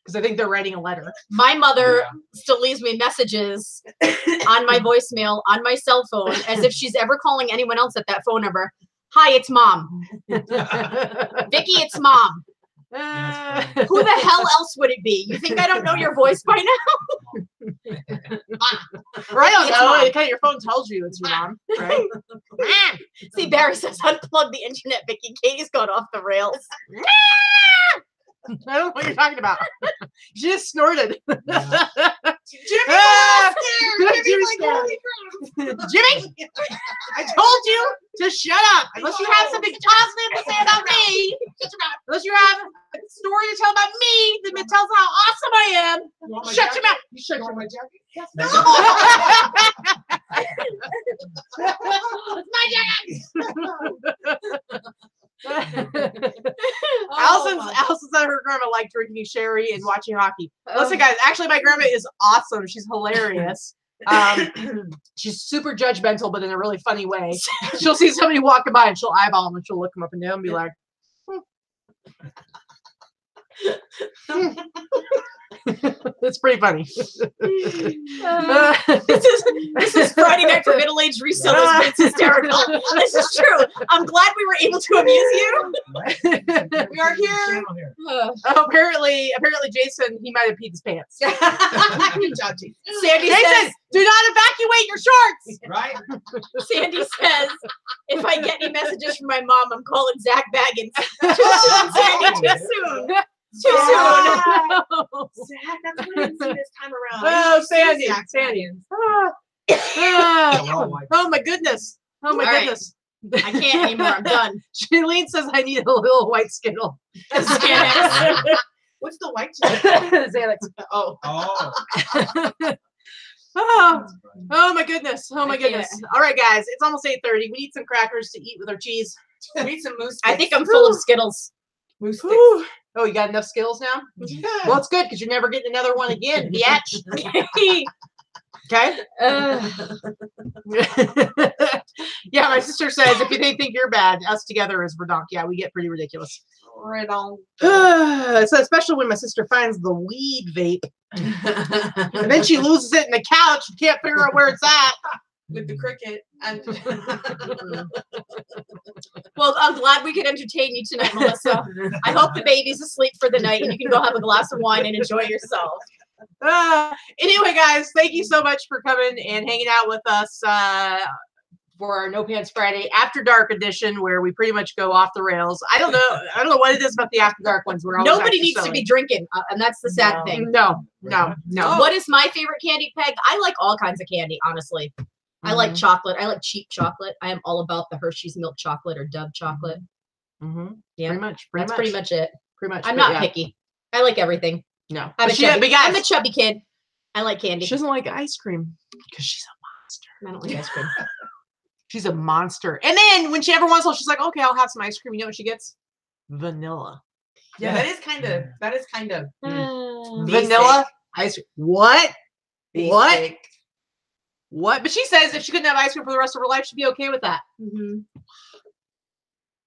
Speaker 1: because I think they're writing a letter.
Speaker 2: My mother
Speaker 3: Yeah.
Speaker 2: still leaves me messages on my voicemail on my cell phone as if she's ever calling anyone else at that phone number. Hi, it's mom. Vicky, it's mom.
Speaker 3: That's
Speaker 2: Who the hell else would it be? You think I don't know your voice by now?
Speaker 1: Or I don't
Speaker 2: It's
Speaker 1: know.
Speaker 2: mom.
Speaker 1: It kind of your phone tells you it's your mom, right? Mom.
Speaker 2: See, Barry says unplug the internet, Vicky. Katie's gone off the rails.
Speaker 1: I don't know what you're talking about. She just snorted.
Speaker 3: Yeah.
Speaker 4: Jimmy
Speaker 1: Ah!
Speaker 4: was scared. Jimmy's like,
Speaker 1: Jimmy's
Speaker 4: holy crap.
Speaker 1: Jimmy, I told you to shut up. Unless you have something positive to say about me. Unless you have a story to tell about me that tells how awesome I am.
Speaker 3: You want my
Speaker 1: Shut your
Speaker 3: jacket?
Speaker 1: mouth. You shut
Speaker 3: You
Speaker 1: your
Speaker 3: want my jacket?
Speaker 1: Allison said her grandma liked drinking sherry and watching hockey. Listen, guys, actually, my grandma is awesome. She's hilarious. She's super judgmental, but in a really funny way. She'll see somebody walking by and she'll eyeball them and she'll look them up and down and be like, it's pretty funny.
Speaker 2: This is Friday night for middle-aged resellers, but it's hysterical. This is true. I'm glad we were able to amuse you.
Speaker 4: We are here.
Speaker 1: Apparently, Jason, he might have peed his pants.
Speaker 4: Good job, Jason.
Speaker 2: Sandy
Speaker 1: Jason,
Speaker 2: says,
Speaker 1: do not evacuate your shorts.
Speaker 3: Right?
Speaker 2: Sandy says, if I get any messages from my mom, I'm calling Zach Baggins. Too soon, Sandy, too soon. Too soon.
Speaker 4: Zach, that's what I didn't see this time around.
Speaker 1: Oh,
Speaker 4: You should see
Speaker 1: Sandy,
Speaker 4: Zach
Speaker 1: Sandy.
Speaker 3: Yeah, we're all white.
Speaker 1: Oh my goodness. Oh my
Speaker 2: All right.
Speaker 1: goodness.
Speaker 2: I can't anymore. I'm done.
Speaker 1: Shailene says I need a little white Skittle.
Speaker 2: Xanax.
Speaker 4: What's the white chick?
Speaker 1: Xanax.
Speaker 4: Oh.
Speaker 3: Oh.
Speaker 1: Oh,
Speaker 3: That's funny.
Speaker 1: oh my goodness. Oh my
Speaker 2: I can't.
Speaker 1: goodness. All right, guys. It's almost 8:30. We need some crackers to eat with our cheese.
Speaker 4: We need some moose
Speaker 2: I think I'm full of Skittles.
Speaker 4: moose sticks.
Speaker 1: Whew. Oh, you got enough Skittles now?
Speaker 4: Yeah.
Speaker 1: Well, it's good because you're never getting another one again, bitch. Okay. Yeah, my sister says if they think you're bad, us together is redonk. Yeah, we get pretty ridiculous.
Speaker 4: Right on.
Speaker 1: So especially when my sister finds the weed vape, and then she loses it in the couch and can't figure out where it's at.
Speaker 4: With the cricket. And
Speaker 2: Well, I'm glad we could entertain you tonight, Melissa. I hope the baby's asleep for the night and you can go have a glass of wine and enjoy yourself.
Speaker 1: Anyway, guys, thank you so much for coming and hanging out with us for our No Pants Friday After Dark edition, where we pretty much go off the rails. I don't know what it is about the After Dark ones. We're always
Speaker 2: Nobody
Speaker 1: actually
Speaker 2: needs to
Speaker 1: silly.
Speaker 2: be drinking, and that's the sad
Speaker 3: No.
Speaker 2: thing.
Speaker 1: No.
Speaker 2: What is my favorite candy, Peg? I like all kinds of candy, honestly. I like chocolate. I like cheap chocolate. I am all about the Hershey's milk chocolate or Dove chocolate.
Speaker 1: Mm-hmm.
Speaker 2: Yeah,
Speaker 1: Pretty much.
Speaker 2: that's pretty much it.
Speaker 1: Pretty much.
Speaker 2: I'm
Speaker 1: but
Speaker 2: not
Speaker 1: yeah.
Speaker 2: picky. I like everything.
Speaker 1: No.
Speaker 2: I'm
Speaker 1: But
Speaker 2: a
Speaker 1: she-
Speaker 2: chubby,
Speaker 1: but guys,
Speaker 2: I'm a chubby kid. I like candy.
Speaker 1: she doesn't like ice cream because she's
Speaker 2: I don't like ice cream.
Speaker 1: she's a monster. And then when she ever wants, she's like, okay, I'll have some ice cream. You know what she gets? Vanilla.
Speaker 4: yeah, that is kind of
Speaker 1: Vanilla ice cream. What? What?
Speaker 4: basic.
Speaker 1: What? But she says if she couldn't have ice cream for the rest of her life, she'd be okay with that.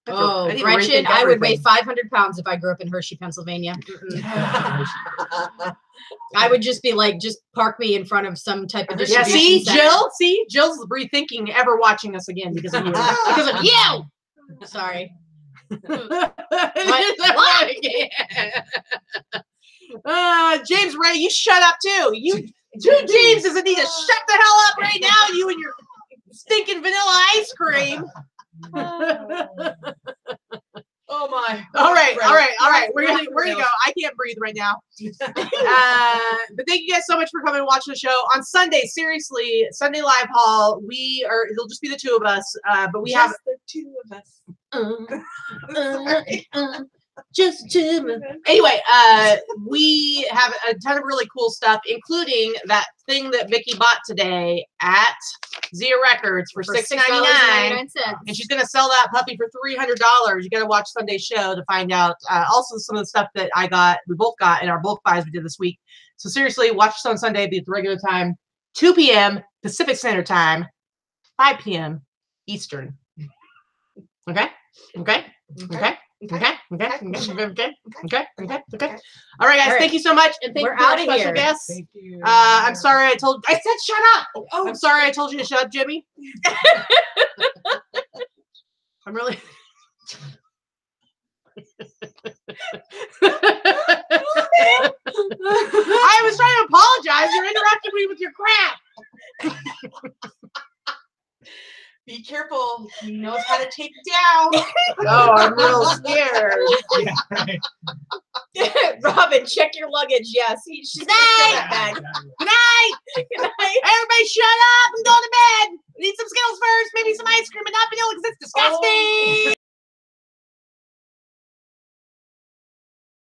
Speaker 2: Oh,
Speaker 1: I need to
Speaker 2: Gretchen,
Speaker 1: rethink
Speaker 2: I would weigh
Speaker 1: everything.
Speaker 2: 500 pounds if I grew up in Hershey, Pennsylvania. I would just be like, just park me in front of some type of
Speaker 1: Yeah,
Speaker 2: distribution
Speaker 1: see,
Speaker 2: center.
Speaker 1: Jill? See? Jill's rethinking ever watching us again because of you. Because of you!
Speaker 2: Sorry.
Speaker 1: James Ray, you shut up too. You two Jameses need to shut the hell up right now, you and your stinking vanilla ice cream.
Speaker 4: Oh my.
Speaker 1: All right. We're gonna go. I can't breathe right now. But thank you guys so much for coming and watching the show on Sunday. Seriously, Sunday live haul. It'll just be the two of us. But we have
Speaker 4: the two of us.
Speaker 1: just two. Anyway, we have a ton of really cool stuff, including that thing that Vicky bought today at Zia Records for $6.99. And she's gonna sell that puppy for $300. You gotta watch Sunday's show to find out. Also, some of the stuff that we both got in our bulk buys we did this week. So seriously, watch us on Sunday. Be at the regular time, 2 p.m. Pacific Standard Time, 5 p.m. Eastern. Okay. All right, guys. Thank you so much, and thank you for our special guests.
Speaker 3: Thank you.
Speaker 1: I'm sorry I said shut up. Oh, I'm sorry I told you to shut up, Jimmy. I'm really. I was trying to apologize. You're interrupting me with your crap.
Speaker 4: Be careful. He knows how to take down.
Speaker 1: Oh, I'm real scared.
Speaker 3: Yeah.
Speaker 2: Robin, check your luggage. Yes, she's gonna
Speaker 1: Good night.
Speaker 2: that bag.
Speaker 1: Good night. Everybody shut up and go to bed.